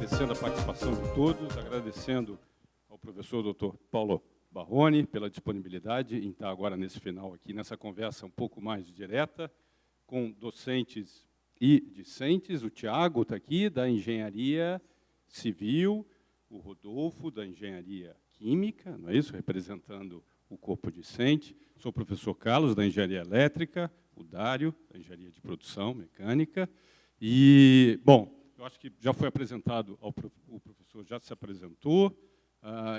agradecendo a participação de todos, agradecendo ao professor Dr. Paulo Barroni pela disponibilidade em estar agora nesse final aqui, nessa conversa um pouco mais direta, com docentes e discentes. O Tiago está aqui, da Engenharia Civil, o Rodolfo, da Engenharia Química, não é isso? Representando o corpo discente. Sou o professor Carlos, da Engenharia Elétrica, o Dário, da Engenharia de Produção Mecânica. E, bom, eu acho que já foi apresentado, o professor já se apresentou.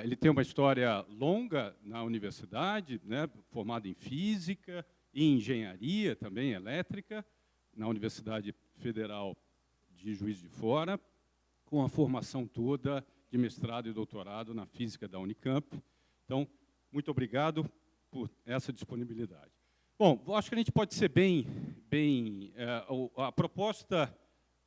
Ele tem uma história longa na universidade, né, formado em Física e Engenharia, também elétrica, na Universidade Federal de Juiz de Fora, com a formação toda de mestrado e doutorado na Física da Unicamp. Então, muito obrigado por essa disponibilidade. Bom, acho que a gente pode ser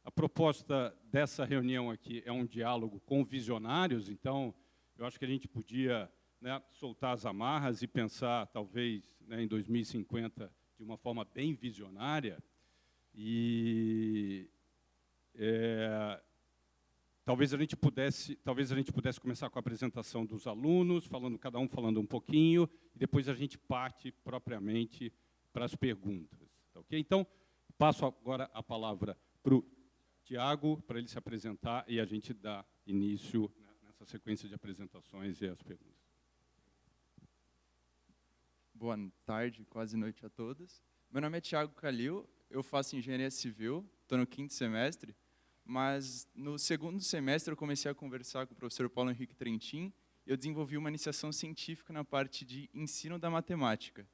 a proposta dessa reunião aqui é um diálogo com visionários, então eu acho que a gente podia, né, soltar as amarras e pensar, talvez, né, em 2050 de uma forma bem visionária. E talvez a gente pudesse começar com a apresentação dos alunos, cada um falando um pouquinho, e depois a gente parte propriamente para as perguntas. Tá, ok? Então, passo agora a palavra para o Tiago, para ele se apresentar e a gente dá início, né, nessa sequência de apresentações e as perguntas. Boa tarde, quase noite a todos. Meu nome é Tiago Calil, eu faço Engenharia Civil, estou no 5º semestre, mas no 2º semestre eu comecei a conversar com o professor Paulo Henrique Trentin e eu desenvolvi uma iniciação científica na parte de ensino da matemática.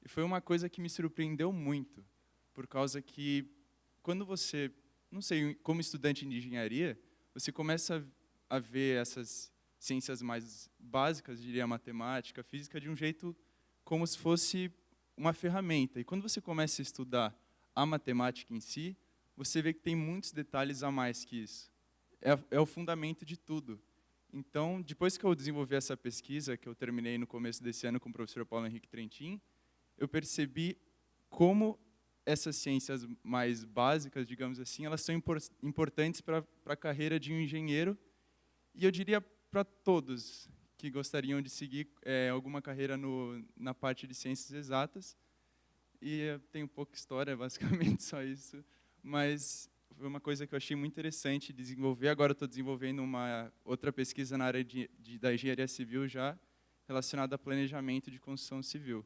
E foi uma coisa que me surpreendeu muito, por causa que quando você, não sei, como estudante de engenharia, você começa a ver essas ciências mais básicas, diria matemática, física, de um jeito como se fosse uma ferramenta. E quando você começa a estudar a matemática em si, você vê que tem muitos detalhes a mais que isso. É o fundamento de tudo. Então, depois que eu desenvolvi essa pesquisa, que eu terminei no começo desse ano com o professor Paulo Henrique Trentin, eu percebi como essas ciências mais básicas, digamos assim, elas são importantes para a carreira de um engenheiro, e eu diria para todos que gostariam de seguir alguma carreira na parte de ciências exatas. E eu tenho pouca história, basicamente só isso, mas foi uma coisa que eu achei muito interessante desenvolver. Agora eu estou desenvolvendo uma outra pesquisa na área da engenharia civil já, relacionada a planejamento de construção civil.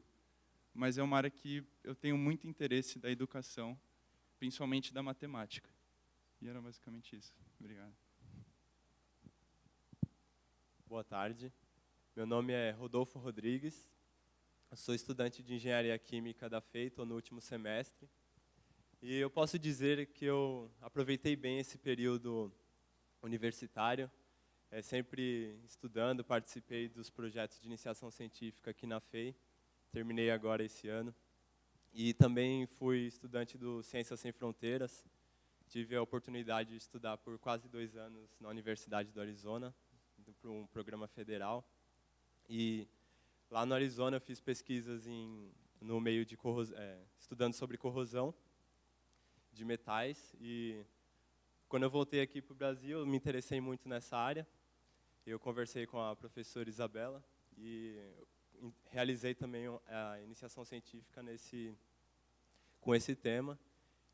Mas é uma área que eu tenho muito interesse da educação, principalmente da matemática. E era basicamente isso. Obrigado. Boa tarde. Meu nome é Rodolfo Rodrigues. Eu sou estudante de Engenharia Química da FEI, estou no último semestre. E eu posso dizer que eu aproveitei bem esse período universitário, sempre estudando, participei dos projetos de iniciação científica aqui na FEI, terminei agora esse ano. E também fui estudante do Ciências Sem Fronteiras, tive a oportunidade de estudar por quase 2 anos na Universidade do Arizona, para um programa federal. E lá no Arizona eu fiz pesquisas no meio de estudando sobre corrosão de metais, e quando eu voltei aqui para o Brasil eu me interessei muito nessa área. Eu conversei com a professora Isabela e realizei também a iniciação científica com esse tema,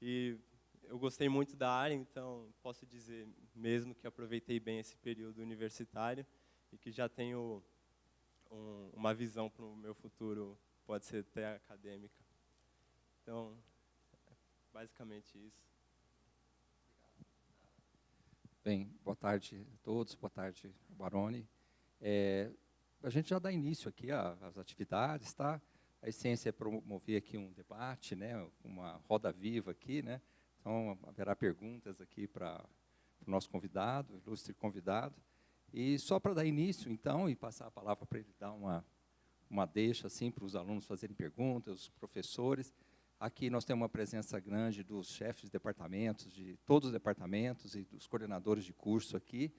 e eu gostei muito da área, então posso dizer mesmo que aproveitei bem esse período universitário e que já tenho uma visão para o meu futuro, pode ser até acadêmica. Então, basicamente isso. Bem, boa tarde a todos, boa tarde, Baroni. A gente já dá início aqui às atividades, tá? A essência é promover aqui um debate, né? Uma roda viva aqui, né? Então, haverá perguntas aqui para o nosso convidado, ilustre convidado. E só para dar início, então, e passar a palavra para ele dar uma deixa assim, para os alunos fazerem perguntas, os professores. Aqui nós temos uma presença grande dos chefes de departamentos, de todos os departamentos e dos coordenadores de curso aqui.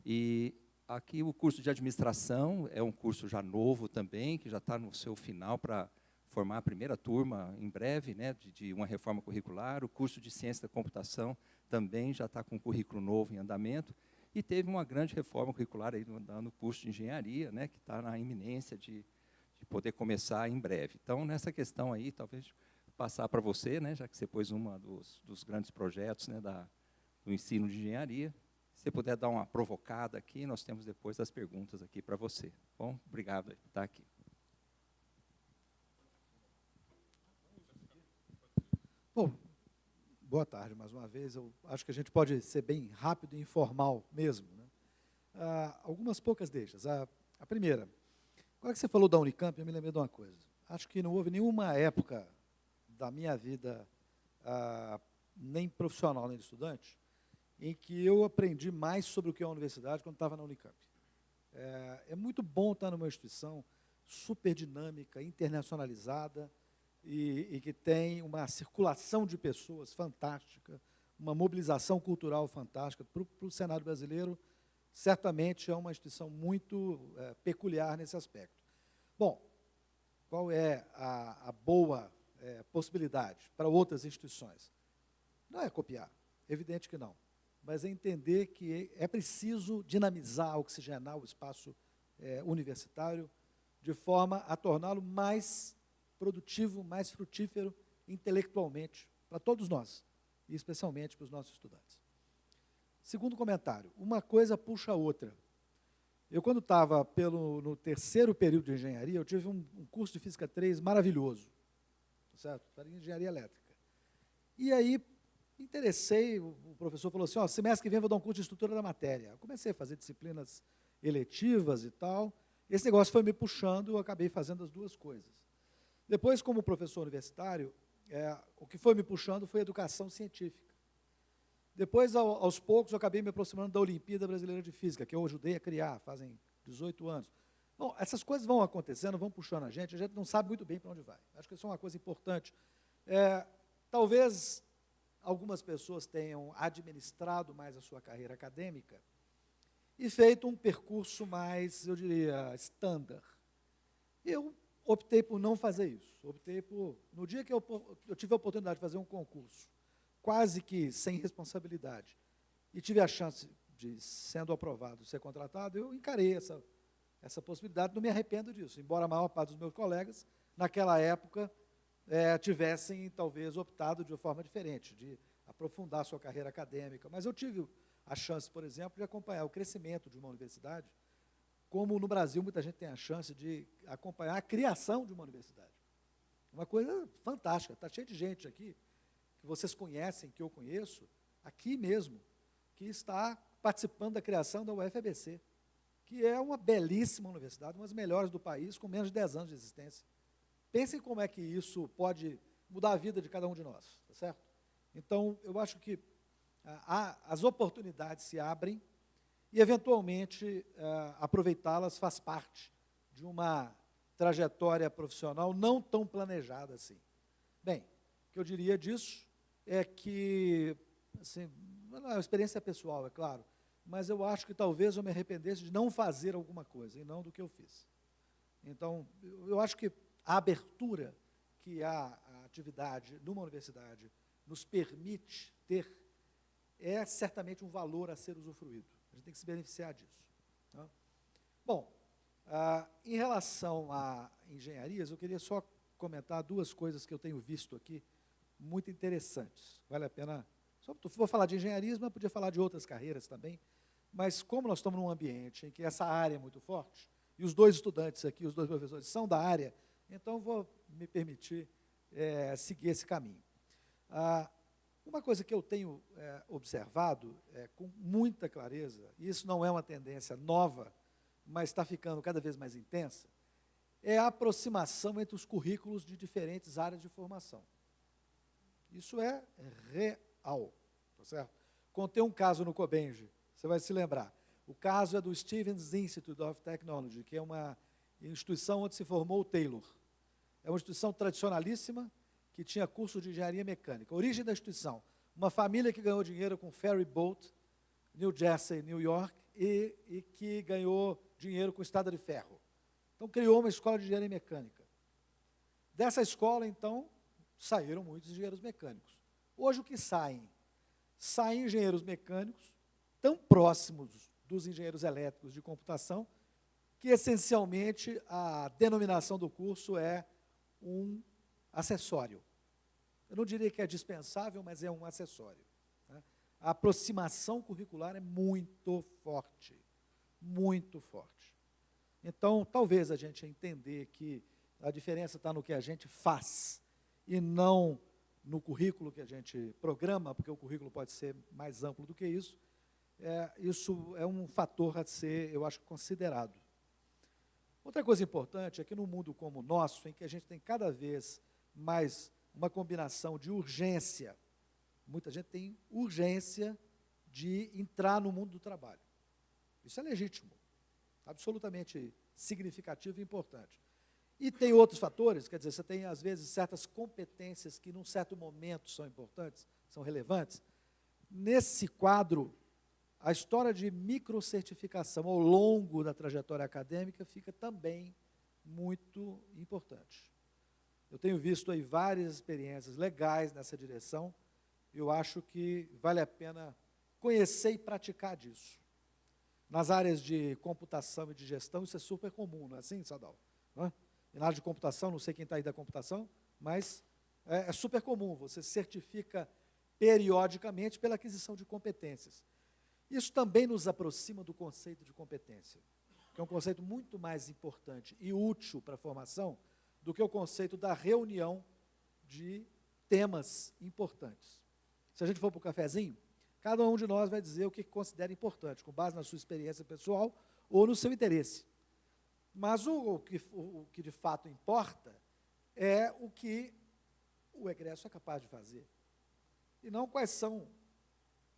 E aqui o curso de administração é um curso já novo também, que já está no seu final para formar a primeira turma em breve, né, de uma reforma curricular. O curso de ciência da computação também já está com um currículo novo em andamento. E teve uma grande reforma curricular aí no curso de engenharia, né, que está na iminência de poder começar em breve. Então, nessa questão aí, talvez passar para você, né, já que você pôs um dos grandes projetos, né, do ensino de engenharia. Se você puder dar uma provocada aqui, nós temos depois as perguntas aqui para você. Bom, obrigado por estar aqui. Bom, boa tarde mais uma vez. Eu acho que a gente pode ser bem rápido e informal mesmo, né? Algumas poucas deixas. A primeira, agora que você falou da Unicamp, eu me lembrei de uma coisa. Acho que não houve nenhuma época da minha vida, nem profissional, nem de estudante, em que eu aprendi mais sobre o que é a universidade quando estava na Unicamp. É muito bom estar numa instituição super dinâmica, internacionalizada, e que tem uma circulação de pessoas fantástica, uma mobilização cultural fantástica. Para o cenário brasileiro, certamente é uma instituição muito peculiar nesse aspecto. Bom, qual é a boa possibilidade para outras instituições? Não é copiar, evidente que não, mas é entender que é preciso dinamizar, oxigenar o espaço universitário de forma a torná-lo mais produtivo, mais frutífero intelectualmente para todos nós, e especialmente para os nossos estudantes. Segundo comentário, uma coisa puxa a outra. Eu, quando estava no terceiro período de engenharia, eu tive um curso de Física 3 maravilhoso, certo? Para engenharia elétrica. E aí, me interessei, o professor falou assim, semestre que vem eu vou dar um curso de estrutura da matéria. Eu comecei a fazer disciplinas eletivas e tal, esse negócio foi me puxando, eu acabei fazendo as duas coisas. Depois, como professor universitário, o que foi me puxando foi educação científica. Depois, aos poucos, eu acabei me aproximando da Olimpíada Brasileira de Física, que eu ajudei a criar, fazem 18 anos. Bom, essas coisas vão acontecendo, vão puxando a gente não sabe muito bem para onde vai. Acho que isso é uma coisa importante. Talvez algumas pessoas tenham administrado mais a sua carreira acadêmica e feito um percurso mais, eu diria, standard. Eu optei por não fazer isso. No dia que eu tive a oportunidade de fazer um concurso, quase que sem responsabilidade, e tive a chance de, sendo aprovado, ser contratado, eu encarei essa possibilidade, não me arrependo disso, embora a maior parte dos meus colegas, naquela época, tivessem, talvez, optado de uma forma diferente, de aprofundar sua carreira acadêmica. Mas eu tive a chance, por exemplo, de acompanhar o crescimento de uma universidade, como no Brasil muita gente tem a chance de acompanhar a criação de uma universidade. Uma coisa fantástica. Está cheio de gente aqui, que vocês conhecem, que eu conheço, aqui mesmo, que está participando da criação da UFABC, que é uma belíssima universidade, uma das melhores do país, com menos de 10 anos de existência. Pensem como é que isso pode mudar a vida de cada um de nós, tá certo? Então, eu acho que as oportunidades se abrem e, eventualmente, aproveitá-las faz parte de uma trajetória profissional não tão planejada assim. Bem, o que eu diria disso é que, assim, não é uma experiência pessoal, é claro, mas eu acho que talvez eu me arrependesse de não fazer alguma coisa, e não do que eu fiz. Então, eu acho que a abertura que a atividade numa universidade nos permite ter é certamente um valor a ser usufruído. A gente tem que se beneficiar disso. Tá? Bom, em relação a engenharias, eu queria só comentar duas coisas que eu tenho visto aqui, muito interessantes. Vale a pena... Vou falar de engenharias, mas podia falar de outras carreiras também, mas como nós estamos num ambiente em que essa área é muito forte, e os dois estudantes aqui, os dois professores, são da área, então vou me permitir seguir esse caminho. Uma coisa que eu tenho observado com muita clareza, e isso não é uma tendência nova, mas está ficando cada vez mais intensa, é a aproximação entre os currículos de diferentes áreas de formação. Isso é real, tá certo? Contei um caso no Cobenge, você vai se lembrar. O caso é do Stevens Institute of Technology, que é uma instituição onde se formou o Taylor. É uma instituição tradicionalíssima, que tinha curso de engenharia mecânica. A origem da instituição, uma família que ganhou dinheiro com ferry boat, New Jersey, New York, e que ganhou dinheiro com estrada de ferro. Então, criou uma escola de engenharia mecânica. Dessa escola, então, saíram muitos engenheiros mecânicos. Hoje, o que saem? Saem engenheiros mecânicos tão próximos dos engenheiros elétricos de computação que, essencialmente, a denominação do curso é um acessório. Eu não diria que é dispensável, mas é um acessório. Né? A aproximação curricular é muito forte, muito forte. Então, talvez a gente entender que a diferença está no que a gente faz e não no currículo que a gente programa, porque o currículo pode ser mais amplo do que isso, isso é um fator a ser, eu acho, considerado. Outra coisa importante é que no mundo como o nosso, em que a gente tem cada vez mais uma combinação de urgência, muita gente tem urgência de entrar no mundo do trabalho. Isso é legítimo, absolutamente significativo e importante. E tem outros fatores, quer dizer, você tem, às vezes, certas competências que, num certo momento, são importantes, são relevantes. Nesse quadro, a história de microcertificação ao longo da trajetória acadêmica fica também muito importante. Eu tenho visto aí várias experiências legais nessa direção, eu acho que vale a pena conhecer e praticar disso. Nas áreas de computação e de gestão, isso é super comum, não é assim, Sadal? Não é? E na área de computação, não sei quem está aí da computação, mas é super comum, você certifica periodicamente pela aquisição de competências. Isso também nos aproxima do conceito de competência, que é um conceito muito mais importante e útil para a formação do que o conceito da reunião de temas importantes. Se a gente for para o cafezinho, cada um de nós vai dizer o que considera importante, com base na sua experiência pessoal ou no seu interesse. Mas o que de fato importa é o que o egresso é capaz de fazer, e não quais são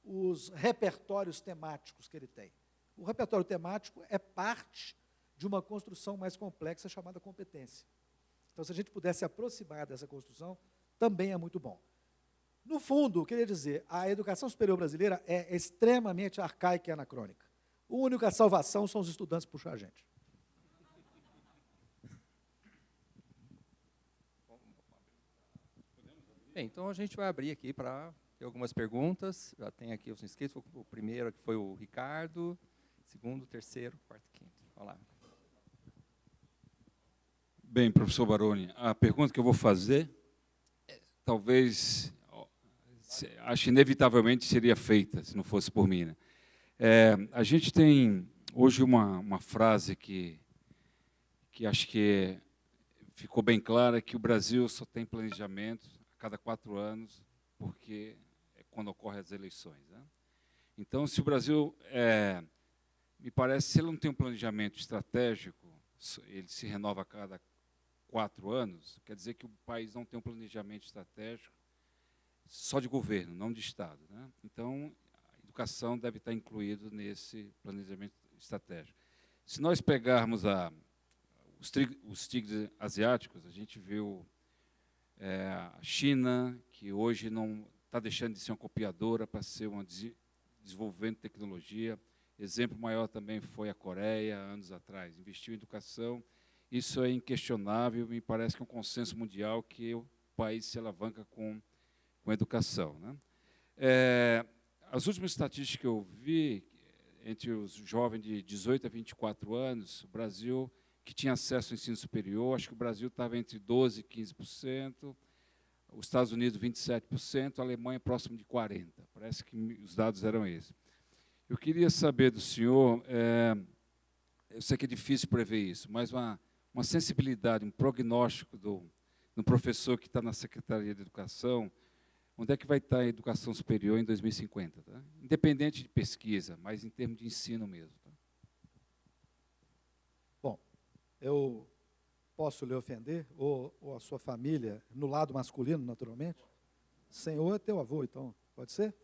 os repertórios temáticos que ele tem. O repertório temático é parte de uma construção mais complexa chamada competência. Então, se a gente pudesse aproximar dessa construção, também é muito bom. No fundo, eu queria dizer, a educação superior brasileira é extremamente arcaica e anacrônica. A única salvação são os estudantes puxar a gente. Bem, então a gente vai abrir aqui para algumas perguntas. Já tem aqui os inscritos. O primeiro que foi o Ricardo, segundo, terceiro, quarto, quinto. Olá. Bem, professor Baroni, a pergunta que eu vou fazer, talvez, acho inevitavelmente seria feita, se não fosse por mim. Né? A gente tem hoje uma frase que acho que ficou bem clara, que o Brasil só tem planejamento a cada 4 anos, porque é quando ocorrem as eleições. Né? Então, se o Brasil, me parece, se ele não tem um planejamento estratégico, ele se renova a cada 4 anos, quer dizer que o país não tem um planejamento estratégico só de governo, não de Estado. Né? Então, a educação deve estar incluída nesse planejamento estratégico. Se nós pegarmos os tigres asiáticos, a gente viu a China, que hoje não está deixando de ser uma copiadora para ser uma desenvolvendo tecnologia. Exemplo maior também foi a Coreia, anos atrás. Investiu em educação. Isso é inquestionável, me parece que é um consenso mundial que o país se alavanca com a educação. Né? As últimas estatísticas que eu vi, entre os jovens de 18 a 24 anos, o Brasil, que tinha acesso ao ensino superior, acho que o Brasil estava entre 12% e 15%, os Estados Unidos 27%, a Alemanha próximo de 40%. Parece que os dados eram esses. Eu queria saber do senhor, eu sei que é difícil prever isso, mas uma sensibilidade, um prognóstico do professor que está na Secretaria de Educação, onde é que vai estar a educação superior em 2050? Tá? Independente de pesquisa, mas em termos de ensino mesmo. Tá? Bom, eu posso lhe ofender, ou a sua família, no lado masculino, naturalmente? Senhor é teu avô, então, pode ser?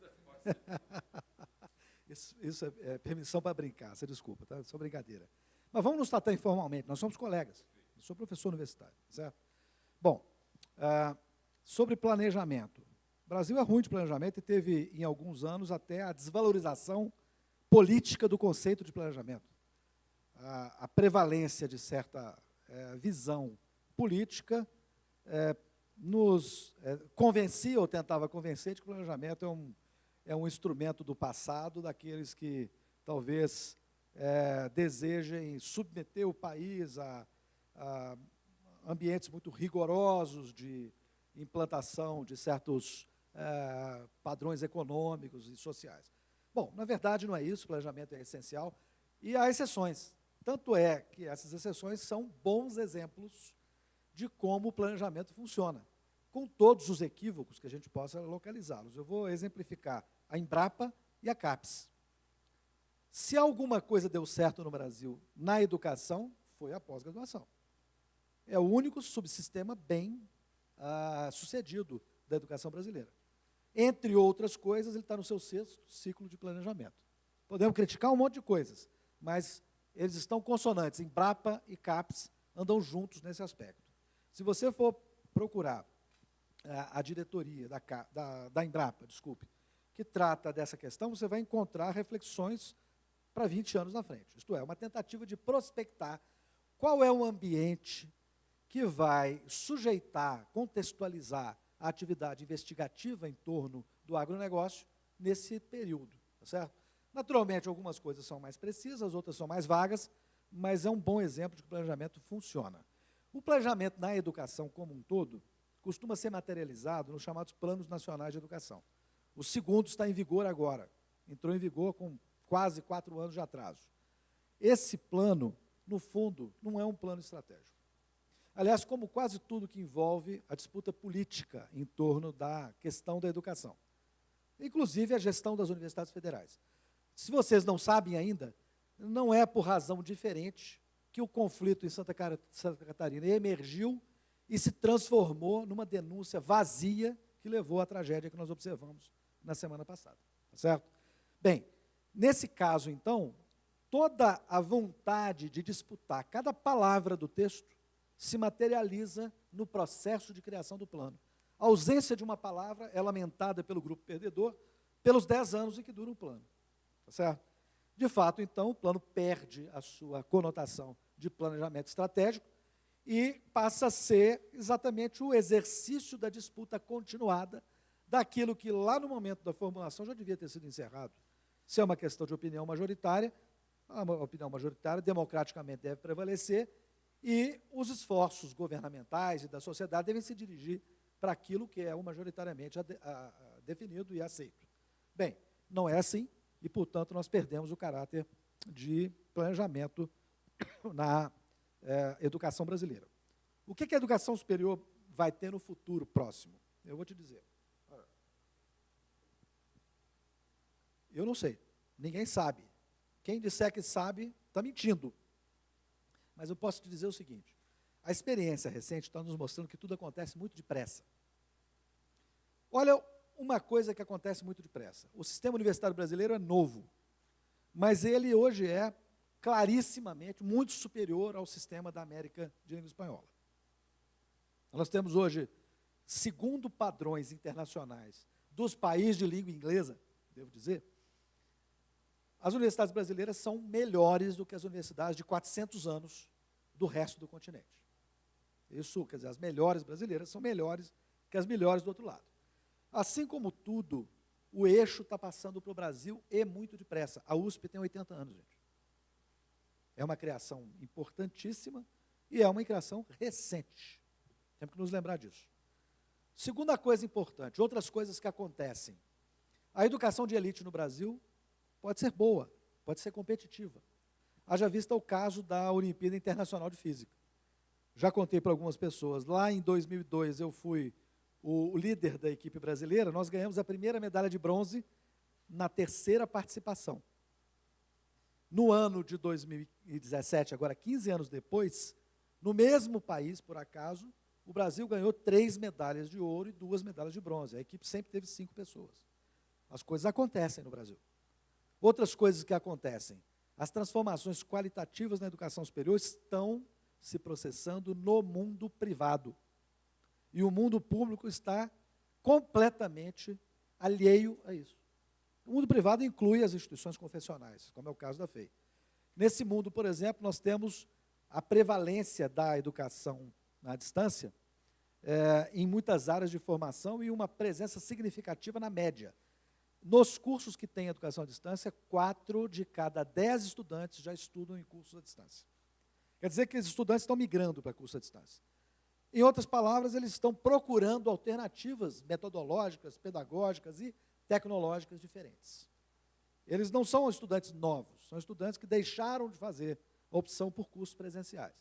Isso é permissão para brincar, você desculpa, tá? Só brincadeira. Mas vamos nos tratar informalmente, nós somos colegas. Eu sou professor universitário, certo? Bom, sobre planejamento. O Brasil é ruim de planejamento e teve, em alguns anos, até a desvalorização política do conceito de planejamento. A prevalência de certa visão política nos convencia ou tentava convencer de que o planejamento é um instrumento do passado, daqueles que talvez desejem submeter o país a ambientes muito rigorosos de implantação de certos padrões econômicos e sociais. Bom, na verdade não é isso, o planejamento é essencial, e há exceções. Tanto é que essas exceções são bons exemplos de como o planejamento funciona, com todos os equívocos que a gente possa localizá-los. Eu vou exemplificar a Embrapa e a CAPES. Se alguma coisa deu certo no Brasil na educação, foi a pós-graduação. É o único subsistema bem sucedido da educação brasileira. Entre outras coisas, ele está no seu 6º ciclo de planejamento. Podemos criticar um monte de coisas, mas eles estão consonantes. Embrapa e CAPES andam juntos nesse aspecto. Se você for procurar a diretoria da Embrapa, que trata dessa questão, você vai encontrar reflexões para 20 anos na frente. Isto é, uma tentativa de prospectar qual é o ambiente que vai sujeitar, contextualizar a atividade investigativa em torno do agronegócio nesse período, tá certo? Naturalmente, algumas coisas são mais precisas, outras são mais vagas, mas é um bom exemplo de que o planejamento funciona. O planejamento na educação como um todo costuma ser materializado nos chamados Planos Nacionais de Educação. O segundo está em vigor agora, entrou em vigor com quase 4 anos de atraso. Esse plano, no fundo, não é um plano estratégico. Aliás, como quase tudo que envolve a disputa política em torno da questão da educação, inclusive a gestão das universidades federais. Se vocês não sabem ainda, não é por razão diferente que o conflito em Santa Catarina emergiu e se transformou numa denúncia vazia que levou à tragédia que nós observamos na semana passada. Tá certo? Bem, nesse caso, então, toda a vontade de disputar cada palavra do texto se materializa no processo de criação do plano. A ausência de uma palavra é lamentada pelo grupo perdedor pelos 10 anos em que dura o plano. Tá certo? De fato, então, o plano perde a sua conotação de planejamento estratégico e passa a ser exatamente o exercício da disputa continuada daquilo que lá no momento da formulação já devia ter sido encerrado. Se é uma questão de opinião majoritária, a opinião majoritária democraticamente deve prevalecer e os esforços governamentais e da sociedade devem se dirigir para aquilo que é o majoritariamente definido e aceito. Bem, não é assim e, portanto, nós perdemos o caráter de planejamento na educação brasileira. O que a educação superior vai ter no futuro próximo? Eu vou te dizer. Eu não sei, ninguém sabe. Quem disser que sabe, está mentindo. Mas eu posso te dizer o seguinte, a experiência recente está nos mostrando que tudo acontece muito depressa. Olha, uma coisa que acontece muito depressa. O sistema universitário brasileiro é novo, mas ele hoje é clarissimamente muito superior ao sistema da América de língua espanhola. Nós temos hoje, segundo padrões internacionais dos países de língua inglesa, devo dizer, as universidades brasileiras são melhores do que as universidades de 400 anos do resto do continente. Isso, quer dizer, as melhores brasileiras são melhores que as melhores do outro lado. Assim como tudo, o eixo está passando para o Brasil e muito depressa. A USP tem 80 anos, gente. É uma criação importantíssima e é uma criação recente. Temos que nos lembrar disso. Segunda coisa importante, outras coisas que acontecem. A educação de elite no Brasil pode ser boa, pode ser competitiva. Haja vista o caso da Olimpíada Internacional de Física. Já contei para algumas pessoas, lá em 2002 eu fui o líder da equipe brasileira, nós ganhamos a primeira medalha de bronze na 3ª participação. No ano de 2017, agora 15 anos depois, no mesmo país, por acaso, o Brasil ganhou 3 medalhas de ouro e 2 medalhas de bronze. A equipe sempre teve 5 pessoas. As coisas acontecem no Brasil. Outras coisas que acontecem, as transformações qualitativas na educação superior estão se processando no mundo privado. E o mundo público está completamente alheio a isso. O mundo privado inclui as instituições confessionais, como é o caso da FEI. Nesse mundo, por exemplo, nós temos a prevalência da educação à distância em muitas áreas de formação e uma presença significativa na média. nos cursos que têm educação à distância, 4 de cada 10 estudantes já estudam em cursos à distância. Quer dizer que os estudantes estão migrando para curso à distância. Em outras palavras, eles estão procurando alternativas metodológicas, pedagógicas e tecnológicas diferentes. Eles não são estudantes novos, são estudantes que deixaram de fazer a opção por cursos presenciais.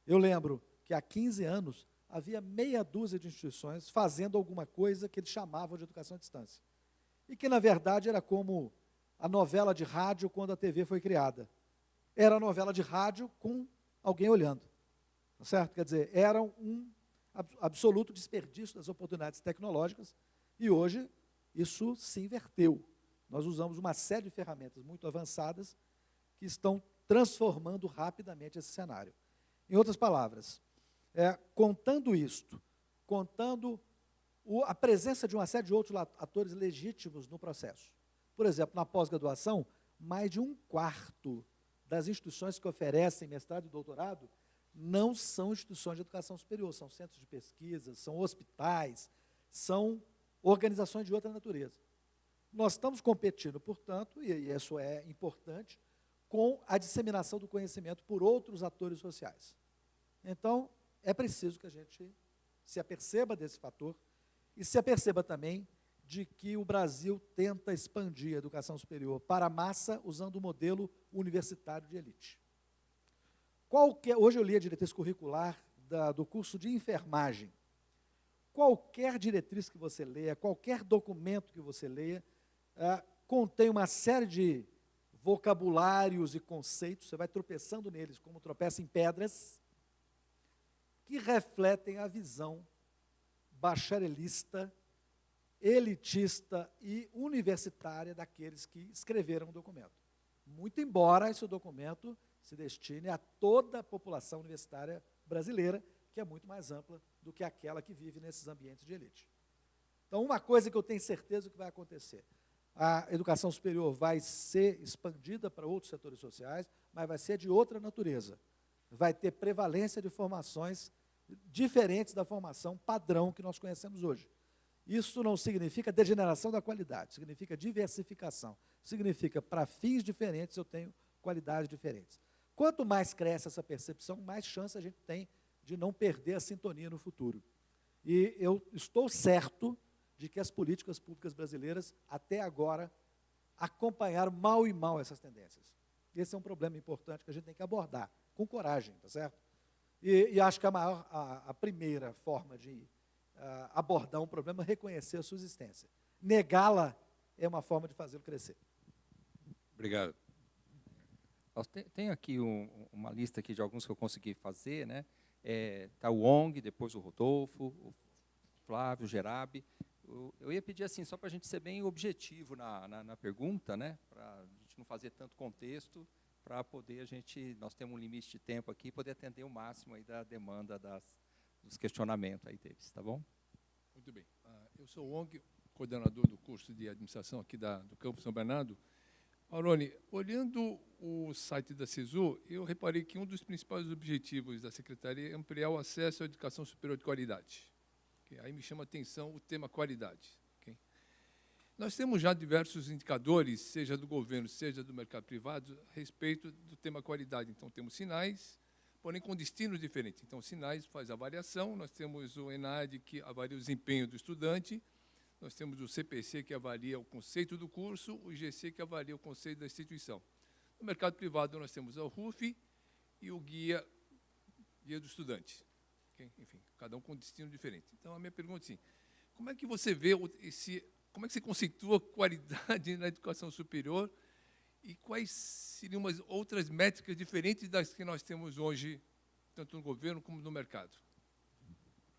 Eu lembro que há 15 anos havia meia dúzia de instituições fazendo alguma coisa que eles chamavam de educação à distância. E que, na verdade, era como a novela de rádio quando a TV foi criada. Era a novela de rádio com alguém olhando. Tá certo? Quer dizer, era um absoluto desperdício das oportunidades tecnológicas e hoje isso se inverteu. Nós usamos uma série de ferramentas muito avançadas que estão transformando rapidamente esse cenário. Em outras palavras, contando isto, contando a presença de uma série de outros atores legítimos no processo. Por exemplo, na pós-graduação, mais de 1/4 das instituições que oferecem mestrado e doutorado não são instituições de educação superior, são centros de pesquisa, são hospitais, são organizações de outra natureza. Nós estamos competindo, portanto, e isso é importante, com a disseminação do conhecimento por outros atores sociais. Então, é preciso que a gente se aperceba desse fator e se aperceba também de que o Brasil tenta expandir a educação superior para a massa usando o modelo universitário de elite. Hoje eu li a diretriz curricular do curso de enfermagem. Qualquer diretriz que você leia, qualquer documento que você leia, contém uma série de vocabulários e conceitos, você vai tropeçando neles como tropeça em pedras, que refletem a visão bacharelista, elitista e universitária daqueles que escreveram o documento. Muito embora esse documento se destine a toda a população universitária brasileira, que é muito mais ampla do que aquela que vive nesses ambientes de elite. Então, uma coisa que eu tenho certeza que vai acontecer, a educação superior vai ser expandida para outros setores sociais, mas vai ser de outra natureza. Vai ter prevalência de formações diferentes da formação padrão que nós conhecemos hoje. Isso não significa degeneração da qualidade, significa diversificação. Significa, para fins diferentes, eu tenho qualidades diferentes. Quanto mais cresce essa percepção, mais chance a gente tem de não perder a sintonia no futuro. E eu estou certo de que as políticas públicas brasileiras, até agora, acompanharam mal e mal essas tendências. Esse é um problema importante que a gente tem que abordar, com coragem, tá certo? E acho que a primeira forma de abordar um problema é reconhecer a sua existência. Negá-la é uma forma de fazê-lo crescer. Obrigado. Tenho aqui uma lista aqui de alguns que eu consegui fazer, né? Tá o Wong, depois o Rodolfo, o Flávio, o Gerabi. Eu ia pedir assim, só para a gente ser bem objetivo na pergunta, né? Para a gente não fazer tanto contexto, para poder nós temos um limite de tempo aqui, poder atender o máximo aí da demanda dos questionamentos aí deles, tá bom? Muito bem. Eu sou o Wong, coordenador do curso de administração aqui do Campus São Bernardo. Baroni, olhando o site da CESU, eu reparei que um dos principais objetivos da Secretaria é ampliar o acesso à educação superior de qualidade. Okay? Aí me chama a atenção o tema qualidade. Okay? Nós temos já diversos indicadores, seja do governo, seja do mercado privado, a respeito do tema qualidade. Então, temos sinais, porém com destinos diferentes. Então, sinais faz avaliação, nós temos o ENAD, que avalia o desempenho do estudante, nós temos o CPC, que avalia o conceito do curso, o IGC, que avalia o conceito da instituição. No mercado privado, nós temos o RUF e o guia do estudante. Okay? Enfim, cada um com destino diferente. Então, a minha pergunta é assim, como é que você vê como é que você conceitua qualidade na educação superior e quais seriam umas outras métricas diferentes das que nós temos hoje, tanto no governo como no mercado?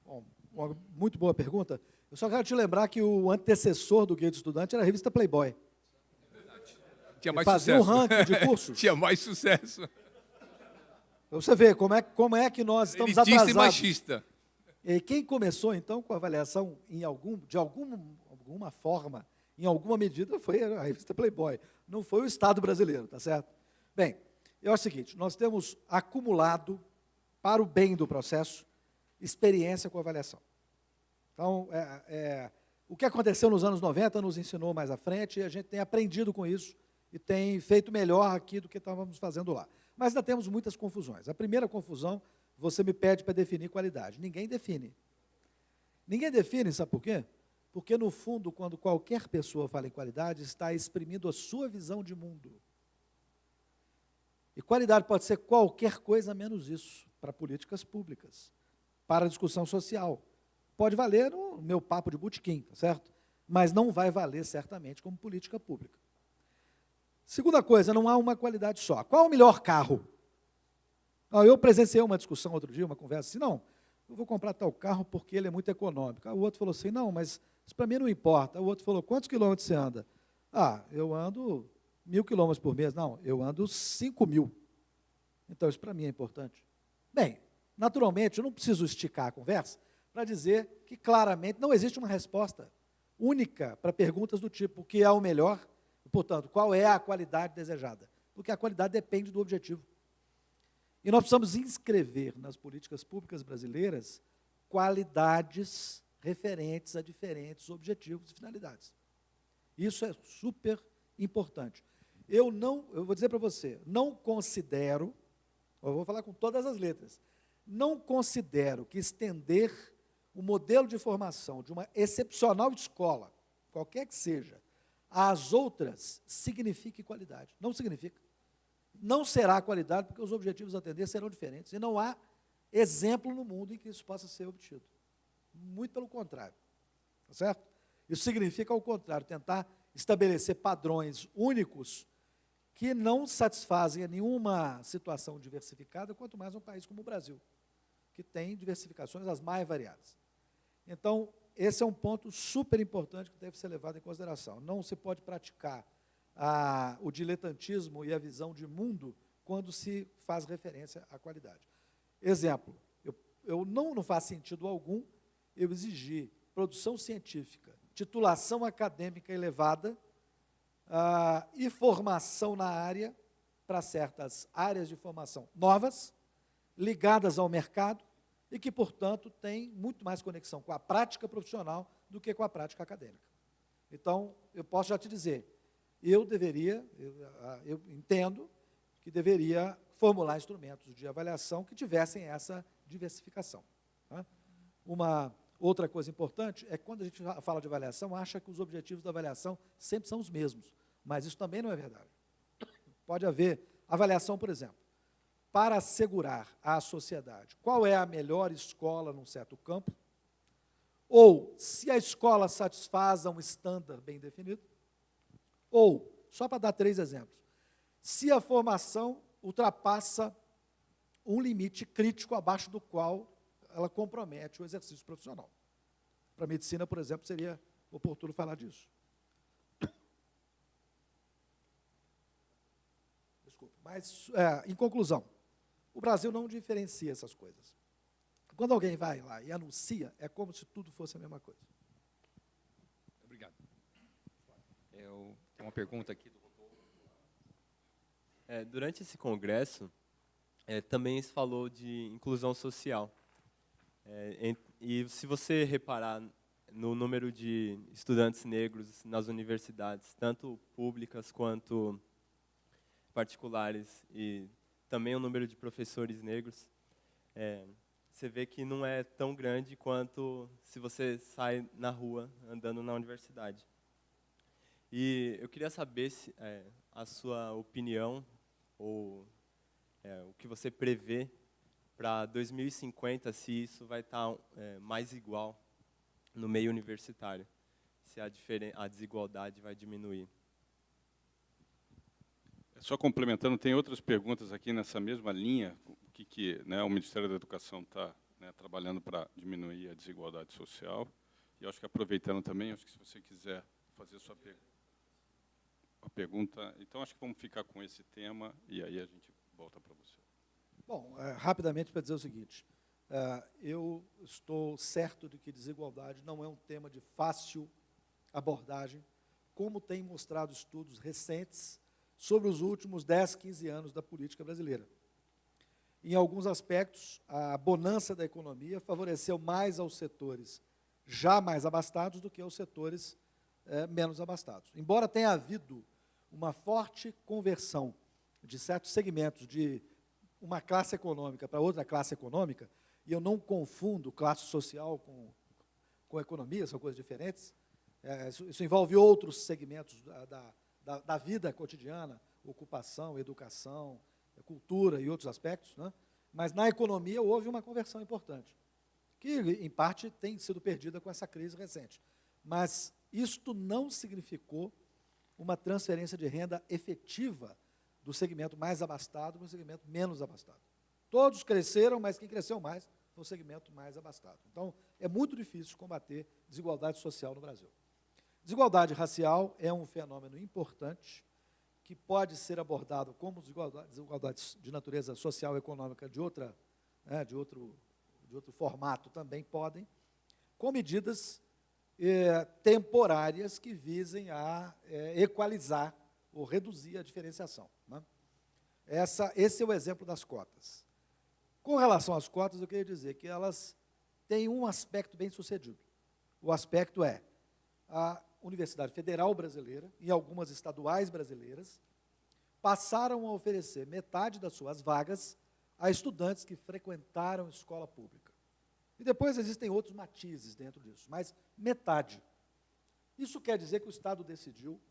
Bom, uma muito boa pergunta. Eu só quero te lembrar que o antecessor do Guia do Estudante era a revista Playboy. Tinha mais fazia sucesso. um ranking de cursos. Tinha mais sucesso. Pra você ver como é que nós estamos atrasados. E machista. E quem começou, então, com a avaliação de alguma forma, em alguma medida, foi a revista Playboy. Não foi o Estado brasileiro, tá certo? Bem, é o seguinte, nós temos acumulado, para o bem do processo, experiência com avaliação. Então, O que aconteceu nos anos 90 nos ensinou mais à frente, e a gente tem aprendido com isso e tem feito melhor aqui do que estávamos fazendo lá. Mas ainda temos muitas confusões. A primeira confusão, você me pede para definir qualidade. Ninguém define. Ninguém define, sabe por quê? Porque, no fundo, quando qualquer pessoa fala em qualidade, está exprimindo a sua visão de mundo. E qualidade pode ser qualquer coisa menos isso, para políticas públicas, para a discussão social. Pode valer no meu papo de botequim, tá certo? Mas não vai valer, certamente, como política pública. Segunda coisa, não há uma qualidade só. Qual o melhor carro? Eu presenciei uma discussão outro dia, uma conversa assim, não, eu vou comprar tal carro porque ele é muito econômico. O outro falou assim, não, mas isso para mim não importa. O outro falou, quantos quilômetros você anda? Eu ando 1.000 quilômetros por mês. Não, eu ando 5.000. Então, isso para mim é importante. Bem, naturalmente, eu não preciso esticar a conversa para dizer que, claramente, não existe uma resposta única para perguntas do tipo, o que é o melhor? Portanto, qual é a qualidade desejada? Porque a qualidade depende do objetivo. E nós precisamos inscrever nas políticas públicas brasileiras qualidades referentes a diferentes objetivos e finalidades. Isso é super importante. Eu vou dizer para você, não considero, eu vou falar com todas as letras, não considero que estender o modelo de formação de uma excepcional escola, qualquer que seja, às outras, signifique qualidade. Não significa. Não será qualidade, porque os objetivos a atender serão diferentes. E não há exemplo no mundo em que isso possa ser obtido. Muito pelo contrário. Tá certo? Isso significa, ao contrário, tentar estabelecer padrões únicos que não satisfazem a nenhuma situação diversificada, quanto mais um país como o Brasil, que tem diversificações as mais variadas. Então, esse é um ponto super importante que deve ser levado em consideração. Não se pode praticar o diletantismo e a visão de mundo quando se faz referência à qualidade. Exemplo, não faz sentido algum eu exigir produção científica, titulação acadêmica elevada e formação na área, para certas áreas de formação novas, ligadas ao mercado, e que, portanto, tem muito mais conexão com a prática profissional do que com a prática acadêmica. Então, eu posso já te dizer, eu entendo que deveria formular instrumentos de avaliação que tivessem essa diversificação. Tá? Uma outra coisa importante é que, quando a gente fala de avaliação, acha que os objetivos da avaliação sempre são os mesmos, mas isso também não é verdade. Pode haver avaliação, por exemplo, para assegurar à sociedade qual é a melhor escola num certo campo, ou se a escola satisfaz a um estándar bem definido, ou, só para dar 3 exemplos, se a formação ultrapassa um limite crítico abaixo do qual ela compromete o exercício profissional. Para a medicina, por exemplo, seria oportuno falar disso. Desculpa, mas, em conclusão, o Brasil não diferencia essas coisas. Quando alguém vai lá e anuncia, é como se tudo fosse a mesma coisa. Obrigado. Eu tenho uma pergunta aqui do Durante esse congresso, também se falou de inclusão social. E se você reparar no número de estudantes negros nas universidades, tanto públicas quanto particulares, e também o número de professores negros, você vê que não é tão grande quanto se você sai na rua andando na universidade. E eu queria saber a sua opinião, ou o que você prevê para 2050, se isso vai estar mais igual no meio universitário, se a desigualdade vai diminuir. Só complementando, tem outras perguntas aqui nessa mesma linha, o que o Ministério da Educação está trabalhando para diminuir a desigualdade social. E acho que, aproveitando também, acho que se você quiser fazer a sua pergunta, então acho que vamos ficar com esse tema e aí a gente volta para você. Bom, rapidamente para dizer o seguinte, eu estou certo de que desigualdade não é um tema de fácil abordagem, como tem mostrado estudos recentes sobre os últimos 10, 15 anos da política brasileira. Em alguns aspectos, a bonança da economia favoreceu mais aos setores já mais abastados do que os setores menos abastados. Embora tenha havido uma forte conversão de certos segmentos de uma classe econômica para outra classe econômica, e eu não confundo classe social com economia, são coisas diferentes, isso envolve outros segmentos da vida cotidiana, ocupação, educação, cultura e outros aspectos, né? Mas na economia houve uma conversão importante, que em parte tem sido perdida com essa crise recente. Mas isto não significou uma transferência de renda efetiva do segmento mais abastado para o segmento menos abastado. Todos cresceram, mas quem cresceu mais foi o segmento mais abastado. Então, é muito difícil combater desigualdade social no Brasil. Desigualdade racial é um fenômeno importante que pode ser abordado como desigualdades de natureza social e econômica de outro formato também podem, com medidas temporárias que visem a equalizar ou reduzir a diferenciação, né? Esse é o exemplo das cotas. Com relação às cotas, eu queria dizer que elas têm um aspecto bem sucedido. O aspecto é a Universidade Federal Brasileira e algumas estaduais brasileiras passaram a oferecer metade das suas vagas a estudantes que frequentaram escola pública. E depois existem outros matizes dentro disso, mas metade. Isso quer dizer que o Estado decidiu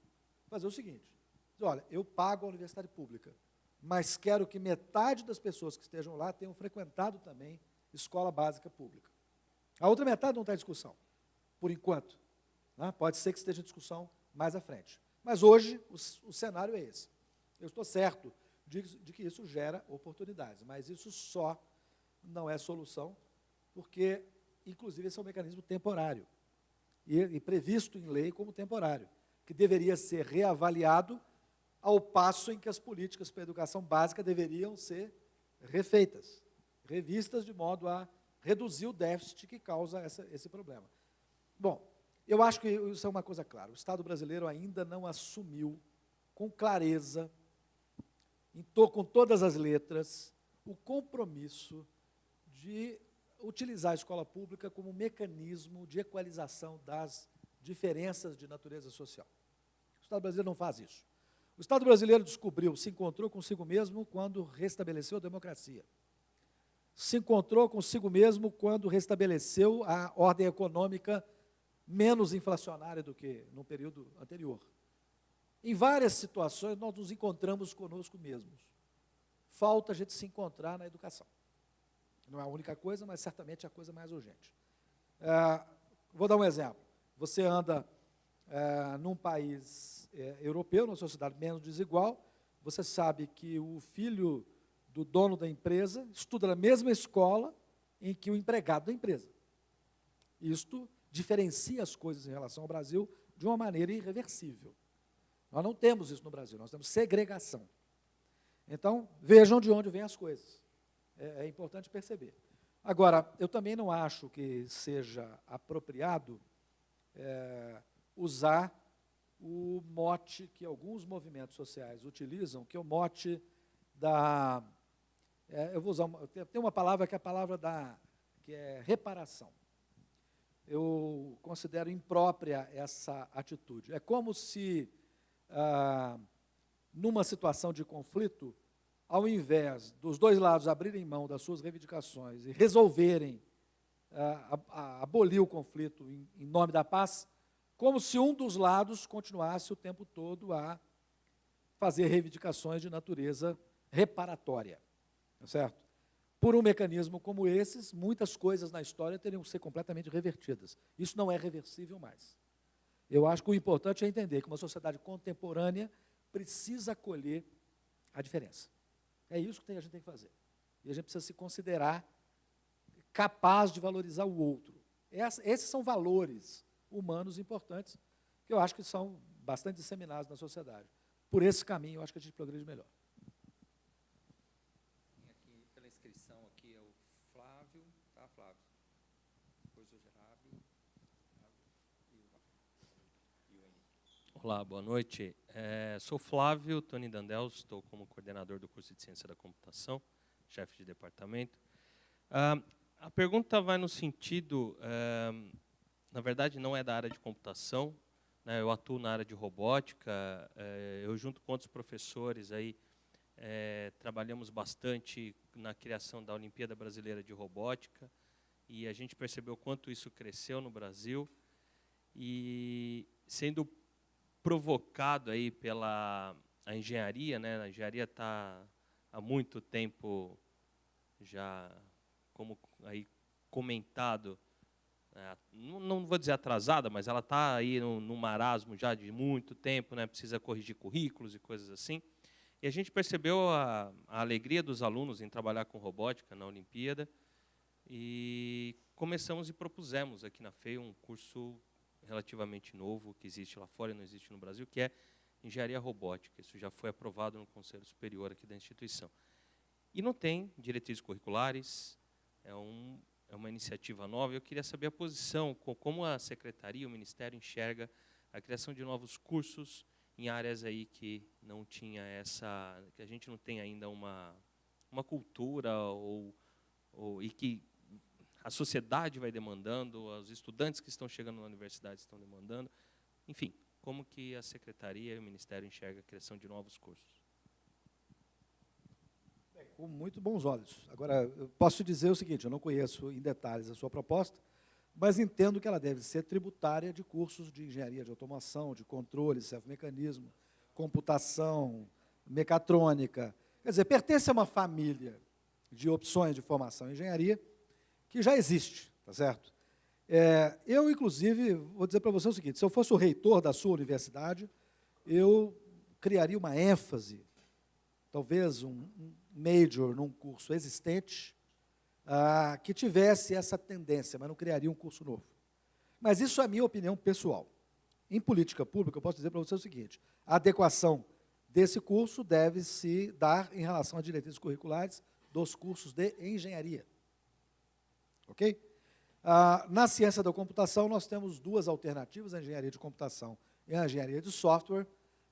fazer o seguinte: olha, eu pago a universidade pública, mas quero que metade das pessoas que estejam lá tenham frequentado também escola básica pública. A outra metade não está em discussão, por enquanto, né? Pode ser que esteja em discussão mais à frente. Mas hoje o cenário é esse. Eu estou certo de que isso gera oportunidades, mas isso só não é solução, porque, inclusive, esse é um mecanismo temporário, e previsto em lei como temporário, que deveria ser reavaliado ao passo em que as políticas para a educação básica deveriam ser refeitas, revistas de modo a reduzir o déficit que causa esse problema. Bom, eu acho que isso é uma coisa clara. O Estado brasileiro ainda não assumiu com clareza, com todas as letras, o compromisso de utilizar a escola pública como mecanismo de equalização das diferenças de natureza social. O Estado brasileiro não faz isso. O Estado brasileiro se encontrou consigo mesmo quando restabeleceu a democracia. Se encontrou consigo mesmo quando restabeleceu a ordem econômica menos inflacionária do que no período anterior. Em várias situações, nós nos encontramos conosco mesmos. Falta a gente se encontrar na educação. Não é a única coisa, mas certamente é a coisa mais urgente. Vou dar um exemplo. Você anda num país europeu, numa sociedade menos desigual, você sabe que o filho do dono da empresa estuda na mesma escola em que o empregado da empresa. Isto diferencia as coisas em relação ao Brasil de uma maneira irreversível. Nós não temos isso no Brasil, nós temos segregação. Então, vejam de onde vêm as coisas. É importante perceber. Agora, eu também não acho que seja apropriado usar o mote que alguns movimentos sociais utilizam, que é o mote da... eu vou usar tem uma palavra que é a palavra que é reparação. Eu considero imprópria essa atitude. É como se, numa situação de conflito, ao invés dos dois lados abrirem mão das suas reivindicações e resolverem abolir o conflito em nome da paz, como se um dos lados continuasse o tempo todo a fazer reivindicações de natureza reparatória, tá certo? Por um mecanismo como esses, muitas coisas na história teriam que ser completamente revertidas. Isso não é reversível mais. Eu acho que o importante é entender que uma sociedade contemporânea precisa acolher a diferença. É isso que a gente tem que fazer. E a gente precisa se considerar capaz de valorizar o outro. Esses são valores humanos importantes que eu acho que são bastante disseminados na sociedade. Por esse caminho, eu acho que a gente progride melhor. Aqui, pela inscrição, aqui é o Flávio, tá, Flávio? Depois o Gerardo. Olá, boa noite. Sou Flávio Tony Dandel, estou como coordenador do curso de Ciência da Computação, chefe de departamento. A pergunta vai no sentido na verdade, não é da área de computação, né? Eu atuo na área de robótica. Eu, junto com outros professores, aí, trabalhamos bastante na criação da Olimpíada Brasileira de Robótica, e a gente percebeu quanto isso cresceu no Brasil, e sendo provocado aí pela a engenharia, né? A engenharia está há muito tempo já, como aí comentado, não vou dizer atrasada, mas ela está aí no marasmo já de muito tempo, né? Precisa corrigir currículos e coisas assim. E a gente percebeu a alegria dos alunos em trabalhar com robótica na Olimpíada, e começamos e propusemos aqui na FEI um curso relativamente novo, que existe lá fora e não existe no Brasil, que é Engenharia Robótica. Isso já foi aprovado no Conselho Superior aqui da instituição. E não tem diretrizes curriculares, é uma iniciativa nova. Eu queria saber a posição, como a Secretaria, o Ministério enxerga a criação de novos cursos em áreas aí que não tinha que a gente não tem ainda uma cultura, e que a sociedade vai demandando, os estudantes que estão chegando na universidade estão demandando. Enfim, como que a Secretaria e o Ministério enxergam a criação de novos cursos? Com muito bons olhos. Agora, eu posso te dizer o seguinte, eu não conheço em detalhes a sua proposta, mas entendo que ela deve ser tributária de cursos de engenharia de automação, de controle, servomecanismo, computação, mecatrônica. Quer dizer, pertence a uma família de opções de formação em engenharia que já existe, tá certo? Eu, inclusive, vou dizer para você o seguinte, se eu fosse o reitor da sua universidade, eu criaria uma ênfase, talvez um major num curso existente, que tivesse essa tendência, mas não criaria um curso novo. Mas isso é a minha opinião pessoal. Em política pública, eu posso dizer para você o seguinte, a adequação desse curso deve se dar em relação às diretrizes curriculares dos cursos de engenharia. Ok? Na ciência da computação, nós temos duas alternativas, a engenharia de computação e a engenharia de software,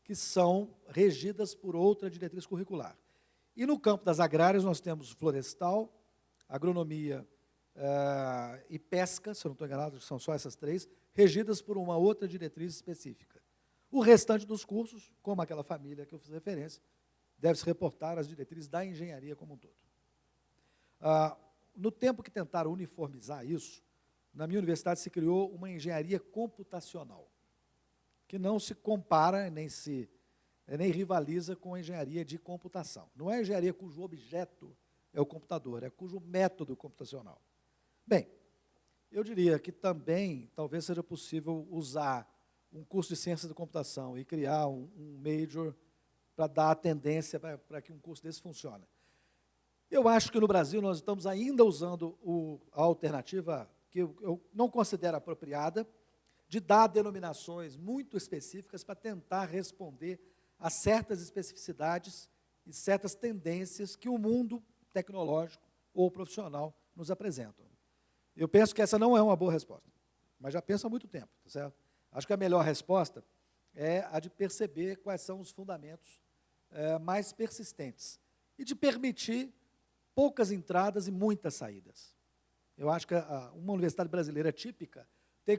que são regidas por outra diretriz curricular. E no campo das agrárias, nós temos florestal, agronomia e pesca, se eu não estou enganado, são só essas três, regidas por uma outra diretriz específica. O restante dos cursos, como aquela família que eu fiz referência, deve se reportar às diretrizes da engenharia como um todo. No tempo que tentaram uniformizar isso, na minha universidade se criou uma engenharia computacional, que não se compara nem rivaliza com a engenharia de computação. Não é a engenharia cujo objeto é o computador, é cujo método computacional. Bem, eu diria que também talvez seja possível usar um curso de ciência da computação e criar um major para dar a tendência para que um curso desse funcione. Eu acho que no Brasil nós estamos ainda usando a alternativa que eu não considero apropriada, de dar denominações muito específicas para tentar responder a certas especificidades e certas tendências que o mundo tecnológico ou profissional nos apresentam. Eu penso que essa não é uma boa resposta, mas já penso há muito tempo, tá certo? Acho que a melhor resposta é a de perceber quais são os fundamentos mais persistentes e de permitir poucas entradas e muitas saídas. Eu acho que uma universidade brasileira típica tem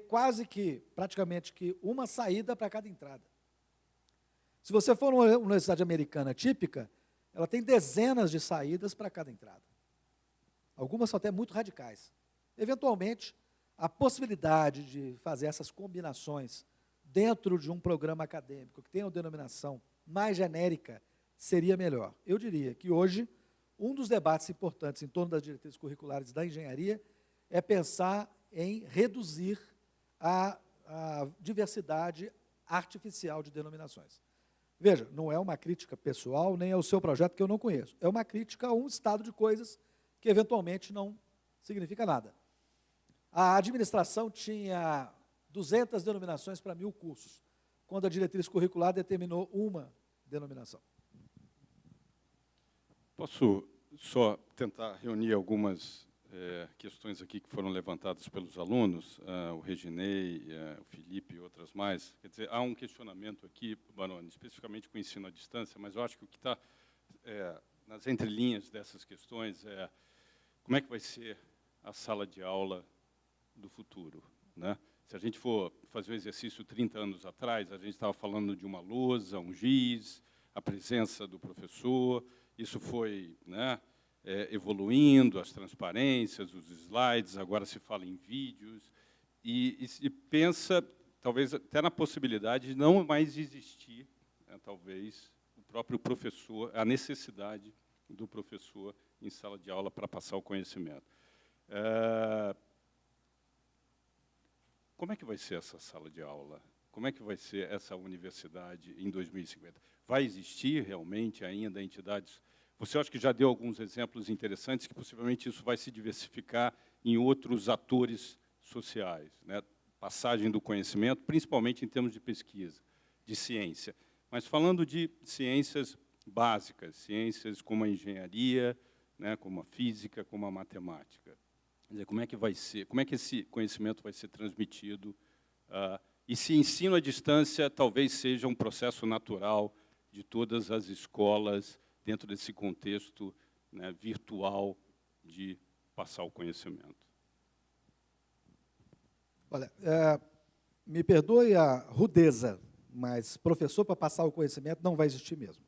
praticamente uma saída para cada entrada. Se você for uma universidade americana típica, ela tem dezenas de saídas para cada entrada. Algumas são até muito radicais. Eventualmente, a possibilidade de fazer essas combinações dentro de um programa acadêmico que tenha uma denominação mais genérica seria melhor. Eu diria que hoje, um dos debates importantes em torno das diretrizes curriculares da engenharia é pensar em reduzir a diversidade artificial de denominações. Veja, não é uma crítica pessoal, nem ao seu projeto que eu não conheço. É uma crítica a um estado de coisas que, eventualmente, não significa nada. A administração tinha 200 denominações para 1000 cursos, quando a diretriz curricular determinou uma denominação. Posso só tentar reunir algumas questões aqui que foram levantadas pelos alunos, o Reginei, o Felipe e outras mais. Quer dizer, há um questionamento aqui, Baroni, especificamente com o ensino à distância, mas eu acho que o que está nas entrelinhas dessas questões é como é que vai ser a sala de aula do futuro, né? Se a gente for fazer o exercício 30 anos atrás, a gente estava falando de uma lousa, um giz, a presença do professor. Isso foi, né, evoluindo, as transparências, os slides, agora se fala em vídeos, e se pensa, talvez, até na possibilidade de não mais existir, né, talvez, o próprio professor, a necessidade do professor em sala de aula para passar o conhecimento. Como é que vai ser essa sala de aula? Como é que vai ser essa universidade em 2050? Vai existir realmente ainda entidades? Você acha que já deu alguns exemplos interessantes, que possivelmente isso vai se diversificar em outros atores sociais, né? Passagem do conhecimento, principalmente em termos de pesquisa, de ciência. Mas falando de ciências básicas, ciências como a engenharia, né, como a física, como a matemática. Quer dizer, como é que vai ser? Como é que esse conhecimento vai ser transmitido? E se ensino à distância talvez seja um processo natural de todas as escolas dentro desse contexto, né, virtual de passar o conhecimento? Olha, me perdoe a rudeza, mas professor para passar o conhecimento não vai existir mesmo.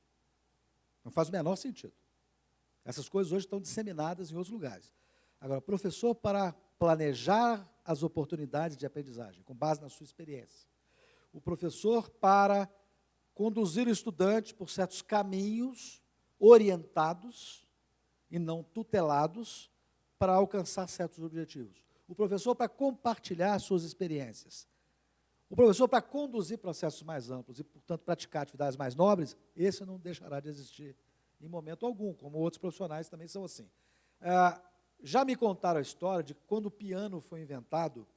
Não faz o menor sentido. Essas coisas hoje estão disseminadas em outros lugares. Agora, professor para planejar as oportunidades de aprendizagem, com base na sua experiência. O professor para conduzir o estudante por certos caminhos orientados e não tutelados para alcançar certos objetivos. O professor para compartilhar suas experiências. O professor para conduzir processos mais amplos e, portanto, praticar atividades mais nobres, esse não deixará de existir em momento algum, como outros profissionais também são assim. Já me contaram a história de que, quando o piano foi inventado,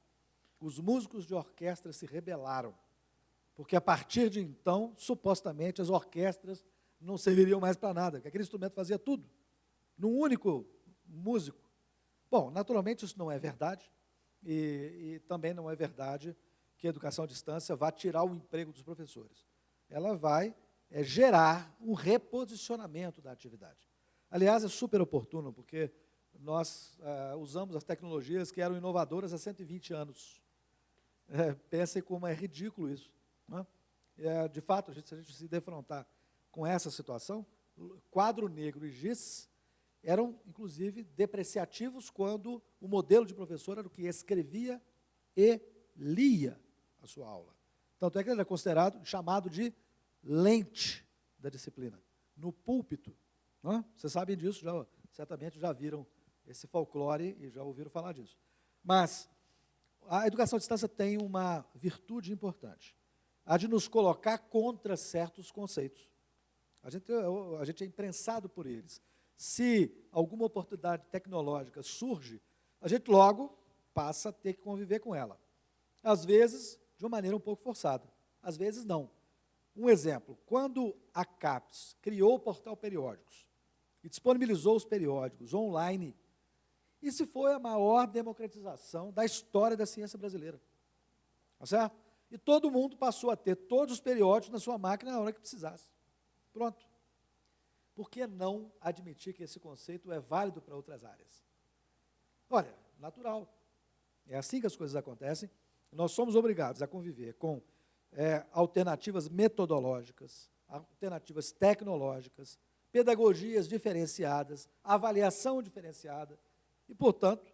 os músicos de orquestra se rebelaram, porque, a partir de então, supostamente, as orquestras não serviriam mais para nada, porque aquele instrumento fazia tudo, num único músico. Bom, naturalmente, isso não é verdade, e também não é verdade que a educação à distância vai tirar o emprego dos professores. Ela vai gerar um reposicionamento da atividade. Aliás, é super oportuno, porque nós usamos as tecnologias que eram inovadoras há 120 anos. Pensem como é ridículo isso, né? De fato, se a gente se defrontar com essa situação, quadro negro e giz eram, inclusive, depreciativos quando o modelo de professor era o que escrevia e lia a sua aula. Tanto é que ele era considerado, chamado de lente da disciplina, no púlpito. Né? Vocês sabem disso, certamente já viram esse folclore e já ouviram falar disso. Mas a educação à distância tem uma virtude importante, a de nos colocar contra certos conceitos. A gente é imprensado por eles. Se alguma oportunidade tecnológica surge, a gente logo passa a ter que conviver com ela. Às vezes, de uma maneira um pouco forçada. Às vezes, não. Um exemplo, quando a CAPES criou o portal Periódicos e disponibilizou os periódicos online, isso foi a maior democratização da história da ciência brasileira. Tá certo? E todo mundo passou a ter todos os periódicos na sua máquina na hora que precisasse. Pronto. Por que não admitir que esse conceito é válido para outras áreas? Olha, natural. É assim que as coisas acontecem. Nós somos obrigados a conviver com alternativas metodológicas, alternativas tecnológicas, pedagogias diferenciadas, avaliação diferenciada, e, portanto,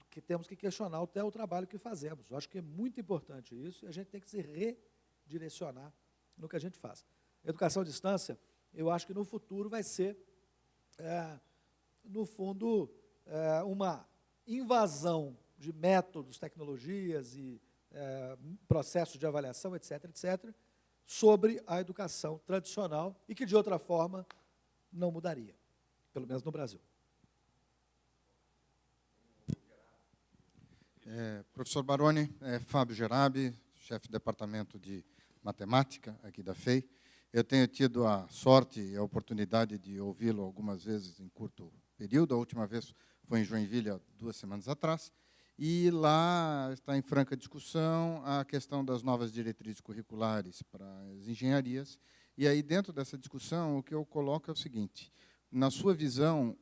que temos que questionar até o trabalho que fazemos. Eu acho que é muito importante isso, e a gente tem que se redirecionar no que a gente faz. A educação à distância, eu acho que no futuro vai ser, no fundo, uma invasão de métodos, tecnologias e processos de avaliação, etc., etc., sobre a educação tradicional e que, de outra forma, não mudaria, pelo menos no Brasil. Professor Baroni, Fábio Gerabi, chefe do departamento de matemática aqui da FEI. Eu tenho tido a sorte e a oportunidade de ouvi-lo algumas vezes em curto período. A última vez foi em Joinville, há 2 semanas atrás. E lá está em franca discussão a questão das novas diretrizes curriculares para as engenharias. E aí, dentro dessa discussão, o que eu coloco é o seguinte: na sua visão,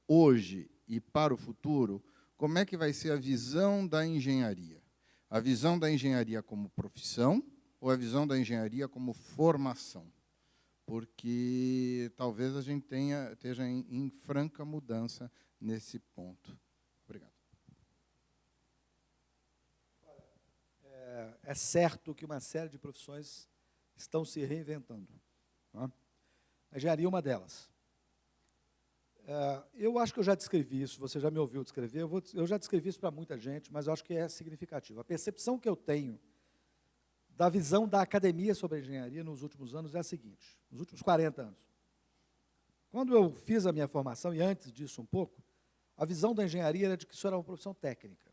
hoje e para o futuro, como é que vai ser a visão da engenharia? A visão da engenharia como profissão ou a visão da engenharia como formação? Porque talvez a gente esteja em franca mudança nesse ponto. Obrigado. É certo que uma série de profissões estão se reinventando. Tá? A engenharia é uma delas. Eu acho que eu já descrevi isso, você já me ouviu descrever, eu já descrevi isso para muita gente, mas eu acho que é significativo. A percepção que eu tenho da visão da academia sobre a engenharia nos últimos anos é a seguinte, nos últimos 40 anos. Quando eu fiz a minha formação, e antes disso um pouco, a visão da engenharia era de que isso era uma profissão técnica.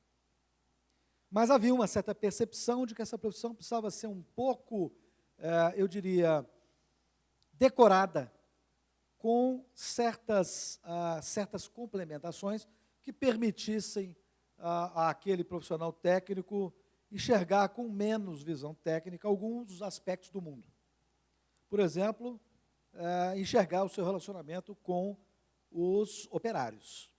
Mas havia uma certa percepção de que essa profissão precisava ser um pouco, eu diria, decorada, com certas complementações que permitissem àquele profissional técnico enxergar com menos visão técnica alguns dos aspectos do mundo. Por exemplo, enxergar o seu relacionamento com os operários.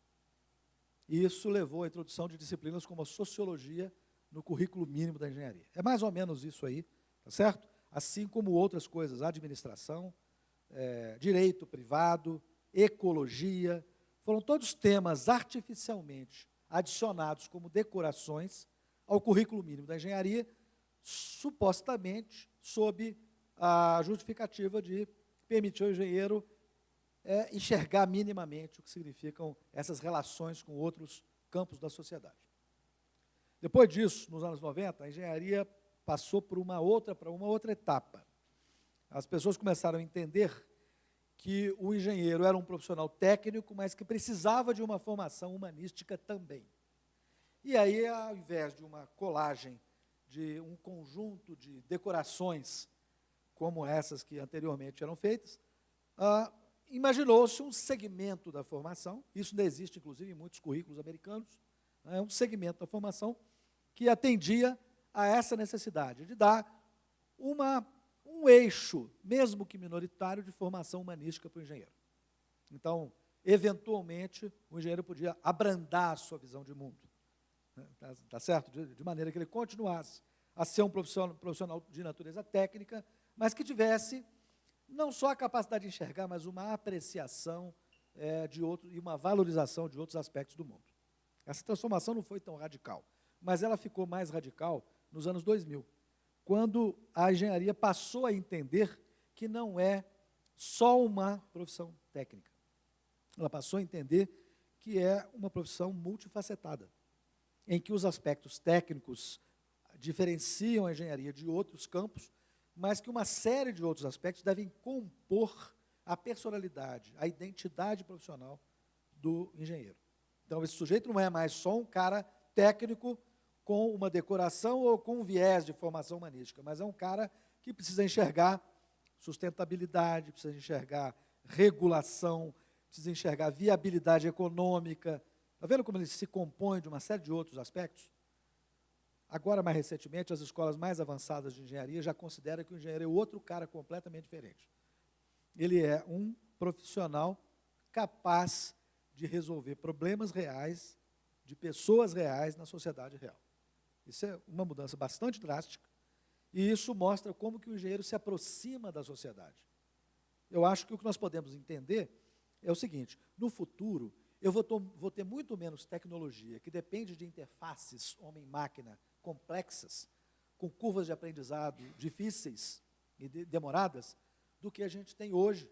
Isso levou à introdução de disciplinas como a sociologia no currículo mínimo da engenharia. É mais ou menos isso aí, tá certo? Assim como outras coisas, administração, direito privado, ecologia, foram todos temas artificialmente adicionados como decorações ao currículo mínimo da engenharia, supostamente sob a justificativa de permitir ao engenheiro enxergar minimamente o que significam essas relações com outros campos da sociedade. Depois disso, nos anos 90, a engenharia passou por uma outra etapa. As pessoas começaram a entender que o engenheiro era um profissional técnico, mas que precisava de uma formação humanística também. E aí, ao invés de uma colagem de um conjunto de decorações, como essas que anteriormente eram feitas, imaginou-se um segmento da formação, isso ainda existe, inclusive, em muitos currículos americanos, um segmento da formação que atendia a essa necessidade de dar um eixo, mesmo que minoritário, de formação humanística para o engenheiro. Então, eventualmente, o engenheiro podia abrandar a sua visão de mundo. Tá certo? De maneira que ele continuasse a ser um profissional de natureza técnica, mas que tivesse não só a capacidade de enxergar, mas uma apreciação e uma valorização de outros aspectos do mundo. Essa transformação não foi tão radical, mas ela ficou mais radical nos anos 2000, quando a engenharia passou a entender que não é só uma profissão técnica. Ela passou a entender que é uma profissão multifacetada, em que os aspectos técnicos diferenciam a engenharia de outros campos, mas que uma série de outros aspectos devem compor a personalidade, a identidade profissional do engenheiro. Então, esse sujeito não é mais só um cara técnico com uma decoração ou com um viés de formação humanística, mas é um cara que precisa enxergar sustentabilidade, precisa enxergar regulação, precisa enxergar viabilidade econômica. Está vendo como ele se compõe de uma série de outros aspectos? Agora, mais recentemente, as escolas mais avançadas de engenharia já consideram que o engenheiro é outro cara completamente diferente. Ele é um profissional capaz de resolver problemas reais, de pessoas reais na sociedade real. Isso é uma mudança bastante drástica, e isso mostra como que o engenheiro se aproxima da sociedade. Eu acho que o que nós podemos entender é o seguinte: no futuro, eu vou ter muito menos tecnologia, que depende de interfaces homem-máquina complexas, com curvas de aprendizado difíceis e demoradas, do que a gente tem hoje,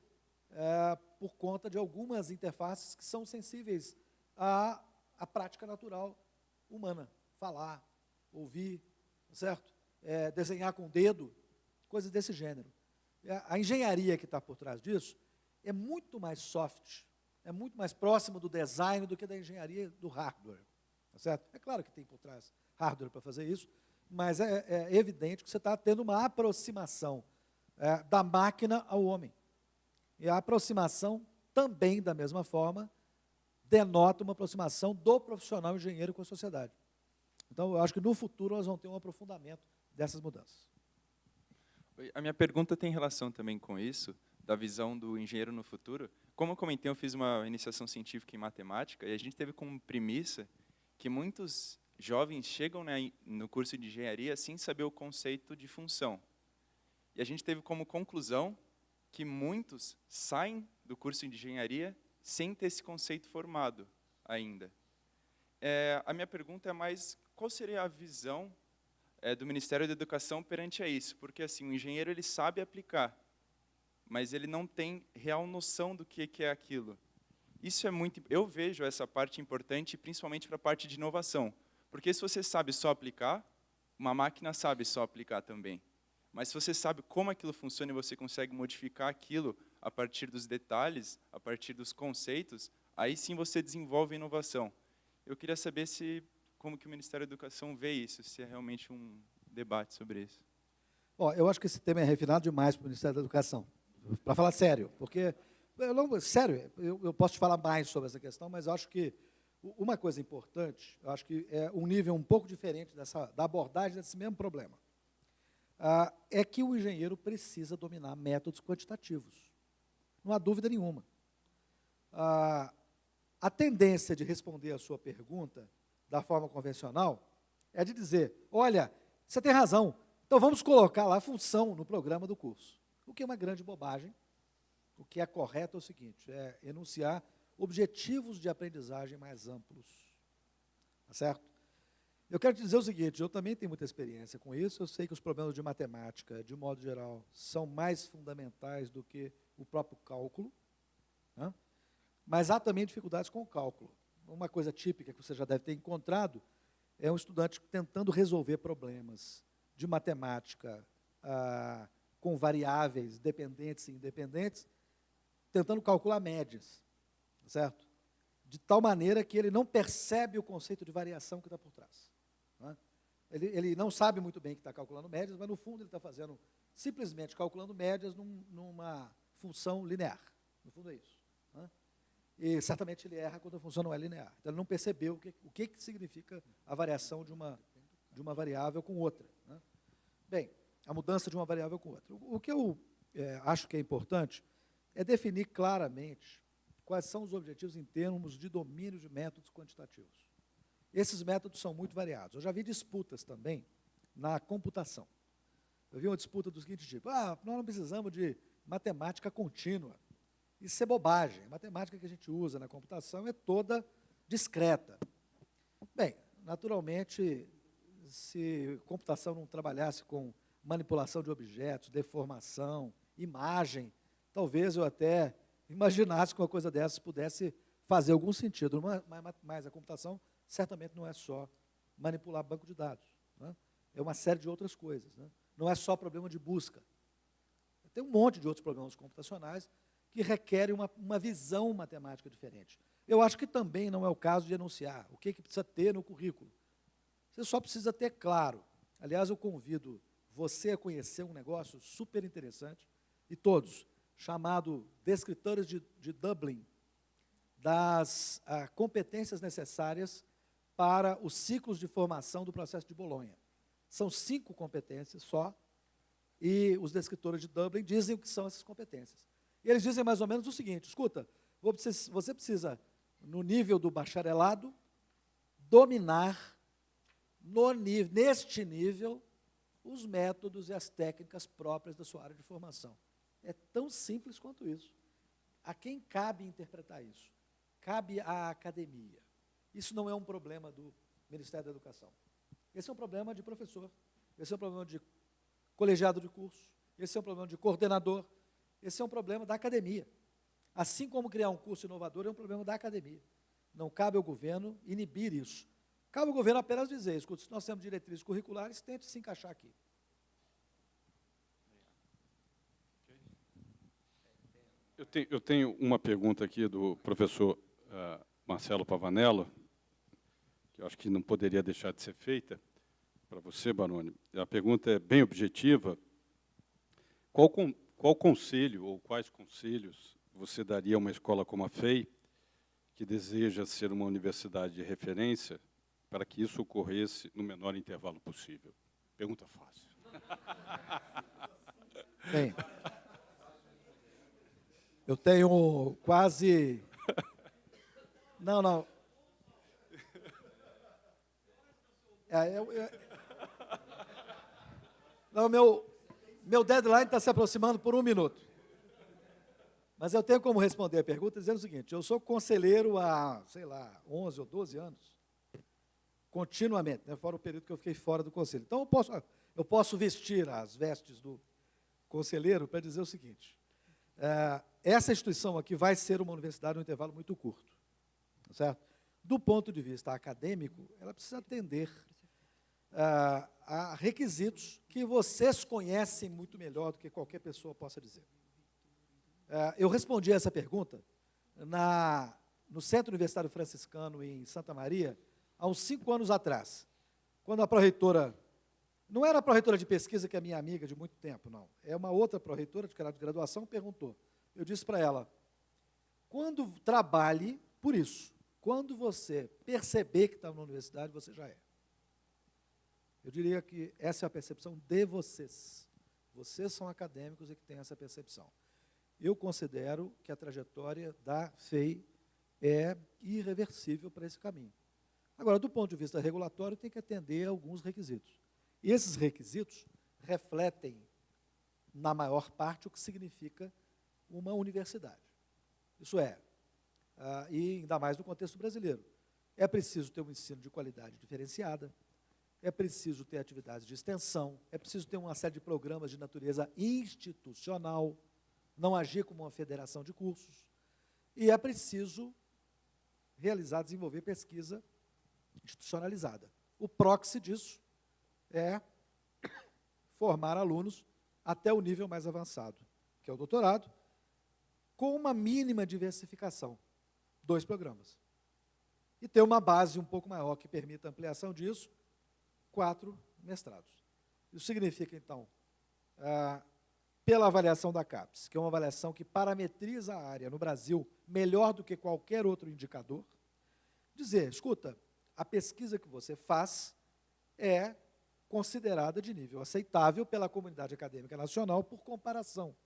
por conta de algumas interfaces que são sensíveis à prática natural humana. Falar, ouvir, certo? Desenhar com o dedo, coisas desse gênero. A engenharia que está por trás disso é muito mais soft, é muito mais próximo do design do que da engenharia do hardware. Tá certo? É claro que tem por trás hardware para fazer isso, mas é evidente que você está tendo uma aproximação da máquina ao homem. E a aproximação também, da mesma forma, denota uma aproximação do profissional engenheiro com a sociedade. Então, eu acho que no futuro nós vamos ter um aprofundamento dessas mudanças. A minha pergunta tem relação também com isso, da visão do engenheiro no futuro. Como eu comentei, eu fiz uma iniciação científica em matemática, e a gente teve como premissa que muitos jovens chegam no curso de engenharia sem saber o conceito de função. E a gente teve como conclusão que muitos saem do curso de engenharia sem ter esse conceito formado ainda. A minha pergunta é mais, qual seria a visão do Ministério da Educação perante a isso? Porque assim, o engenheiro ele sabe aplicar, mas ele não tem real noção do que é aquilo. Isso é muito, eu vejo essa parte importante, principalmente para a parte de inovação. Porque se você sabe só aplicar, uma máquina sabe só aplicar também. Mas se você sabe como aquilo funciona e você consegue modificar aquilo a partir dos detalhes, a partir dos conceitos, aí sim você desenvolve a inovação. Eu queria saber como que o Ministério da Educação vê isso, se é realmente um debate sobre isso. Bom, eu acho que esse tema é refinado demais para o Ministério da Educação, para falar sério, porque, eu posso te falar mais sobre essa questão, mas eu acho que uma coisa importante, eu acho que é um nível um pouco diferente da abordagem desse mesmo problema, é que o engenheiro precisa dominar métodos quantitativos. Não há dúvida nenhuma. A tendência de responder a sua pergunta da forma convencional é de dizer, olha, você tem razão, então vamos colocar lá a função no programa do curso. O que é uma grande bobagem. O que é correto é o seguinte, é enunciar objetivos de aprendizagem mais amplos. Tá certo? Eu quero te dizer o seguinte, eu também tenho muita experiência com isso, eu sei que os problemas de matemática, de modo geral, são mais fundamentais do que o próprio cálculo, né? Mas há também dificuldades com o cálculo. Uma coisa típica que você já deve ter encontrado é um estudante tentando resolver problemas de matemática com variáveis dependentes e independentes, tentando calcular médias, certo? De tal maneira que ele não percebe o conceito de variação que está por trás. Né? Ele não sabe muito bem que está calculando médias, mas no fundo ele está fazendo, simplesmente calculando médias numa função linear. No fundo é isso. Né? E certamente ele erra quando a função não é linear. Então ele não percebeu o que significa a variação de uma variável com outra. Né? Bem, a mudança de uma variável com outra. O que eu acho que é importante é definir claramente quais são os objetivos em termos de domínio de métodos quantitativos. Esses métodos são muito variados. Eu já vi disputas também na computação. Eu vi uma disputa do seguinte tipo, nós não precisamos de matemática contínua. Isso é bobagem. A matemática que a gente usa na computação é toda discreta. Bem, naturalmente, se computação não trabalhasse com manipulação de objetos, deformação, imagem, talvez eu até imaginasse que uma coisa dessas pudesse fazer algum sentido, mas a computação certamente não é só manipular banco de dados. Né? É uma série de outras coisas. Né? Não é só problema de busca. Tem um monte de outros problemas computacionais que requerem uma visão matemática diferente. Eu acho que também não é o caso de enunciar o que precisa ter no currículo. Você só precisa ter claro. Aliás, eu convido você a conhecer um negócio super interessante, e todos, chamado Descritores de Dublin, das competências necessárias para os ciclos de formação do processo de Bolonha. São 5 competências só, e os descritores de Dublin dizem o que são essas competências. E eles dizem mais ou menos o seguinte, escuta, você precisa, no nível do bacharelado, dominar, neste nível, os métodos e as técnicas próprias da sua área de formação. É tão simples quanto isso. A quem cabe interpretar isso? Cabe à academia. Isso não é um problema do Ministério da Educação. Esse é um problema de professor, esse é um problema de colegiado de curso, esse é um problema de coordenador, esse é um problema da academia. Assim como criar um curso inovador é um problema da academia. Não cabe ao governo inibir isso. Cabe ao governo apenas dizer, escuta, se nós temos diretrizes curriculares, tente se encaixar aqui. Eu tenho uma pergunta aqui do professor Marcelo Pavanello, que eu acho que não poderia deixar de ser feita, para você, Baroni. A pergunta é bem objetiva. Qual conselho, ou quais conselhos, você daria a uma escola como a FEI, que deseja ser uma universidade de referência, para que isso ocorresse no menor intervalo possível? Pergunta fácil. Bem, eu tenho quase... Não. Não, meu deadline está se aproximando por 1 minuto. Mas eu tenho como responder a pergunta dizendo o seguinte: eu sou conselheiro há, sei lá, 11 ou 12 anos, continuamente, né, fora o período que eu fiquei fora do conselho. Então, eu posso vestir as vestes do conselheiro para dizer o seguinte: essa instituição aqui vai ser uma universidade num intervalo muito curto, tá certo? Do ponto de vista acadêmico, ela precisa atender a requisitos que vocês conhecem muito melhor do que qualquer pessoa possa dizer. Eu respondi essa pergunta no Centro Universitário Franciscano, em Santa Maria, há uns 5 anos atrás, quando a pró-reitora, não era a pró-reitora de pesquisa, que é minha amiga de muito tempo, não, é uma outra pró-reitora de graduação, perguntou. Eu disse para ela: quando trabalhe por isso, quando você perceber que está na universidade, você já é. Eu diria que essa é a percepção de vocês. Vocês são acadêmicos e que têm essa percepção. Eu considero que a trajetória da FEI é irreversível para esse caminho. Agora, do ponto de vista regulatório, tem que atender a alguns requisitos. E esses requisitos refletem, na maior parte, o que significa uma universidade. Isso é, e ainda mais no contexto brasileiro, é preciso ter um ensino de qualidade diferenciada, é preciso ter atividades de extensão, é preciso ter uma série de programas de natureza institucional, não agir como uma federação de cursos, e é preciso desenvolver pesquisa institucionalizada. O proxy disso é formar alunos até o nível mais avançado, que é o doutorado, com uma mínima diversificação, 2 programas. E ter uma base um pouco maior que permita a ampliação disso, 4 mestrados. Isso significa, então, pela avaliação da CAPES, que é uma avaliação que parametriza a área no Brasil melhor do que qualquer outro indicador, dizer: escuta, a pesquisa que você faz é considerada de nível aceitável pela comunidade acadêmica nacional por comparação.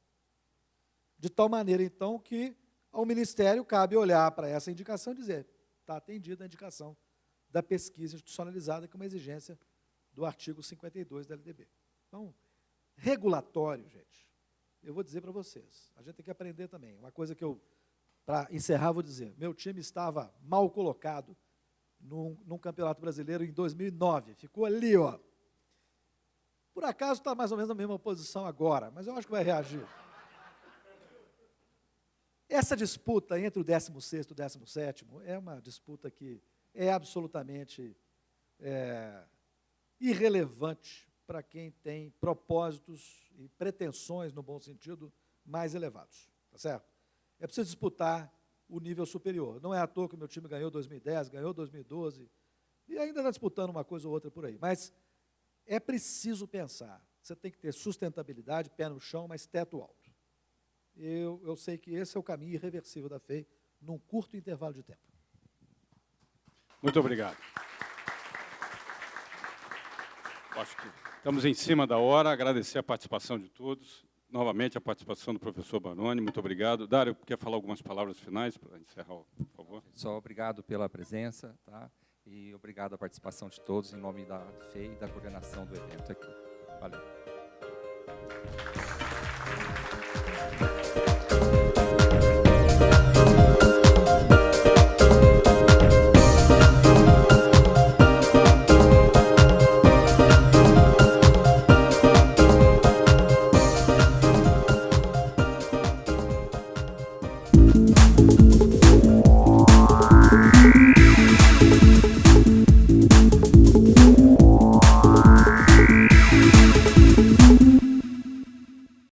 De tal maneira, então, que ao Ministério cabe olhar para essa indicação e dizer: está atendida a indicação da pesquisa institucionalizada, que é uma exigência do artigo 52 da LDB. Então, regulatório, gente, eu vou dizer para vocês, a gente tem que aprender também. Uma coisa que eu, para encerrar, vou dizer: meu time estava mal colocado num campeonato brasileiro em 2009, ficou ali, ó. Por acaso está mais ou menos na mesma posição agora, mas eu acho que vai reagir. Essa disputa entre o 16º e o 17º é uma disputa que é absolutamente irrelevante para quem tem propósitos e pretensões, no bom sentido, mais elevados. Tá certo? É preciso disputar o nível superior. Não é à toa que o meu time ganhou 2010, ganhou 2012, e ainda está disputando uma coisa ou outra por aí. Mas é preciso pensar. Você tem que ter sustentabilidade, pé no chão, mas teto alto. Eu sei que esse é o caminho irreversível da FEI, num curto intervalo de tempo. Muito obrigado. Acho que estamos em cima da hora. Agradecer a participação de todos. Novamente, a participação do professor Baroni. Muito obrigado. Dário, quer falar algumas palavras finais para encerrar, por favor? Só obrigado pela presença, tá? E obrigado à participação de todos, em nome da FEI e da coordenação do evento aqui. Valeu.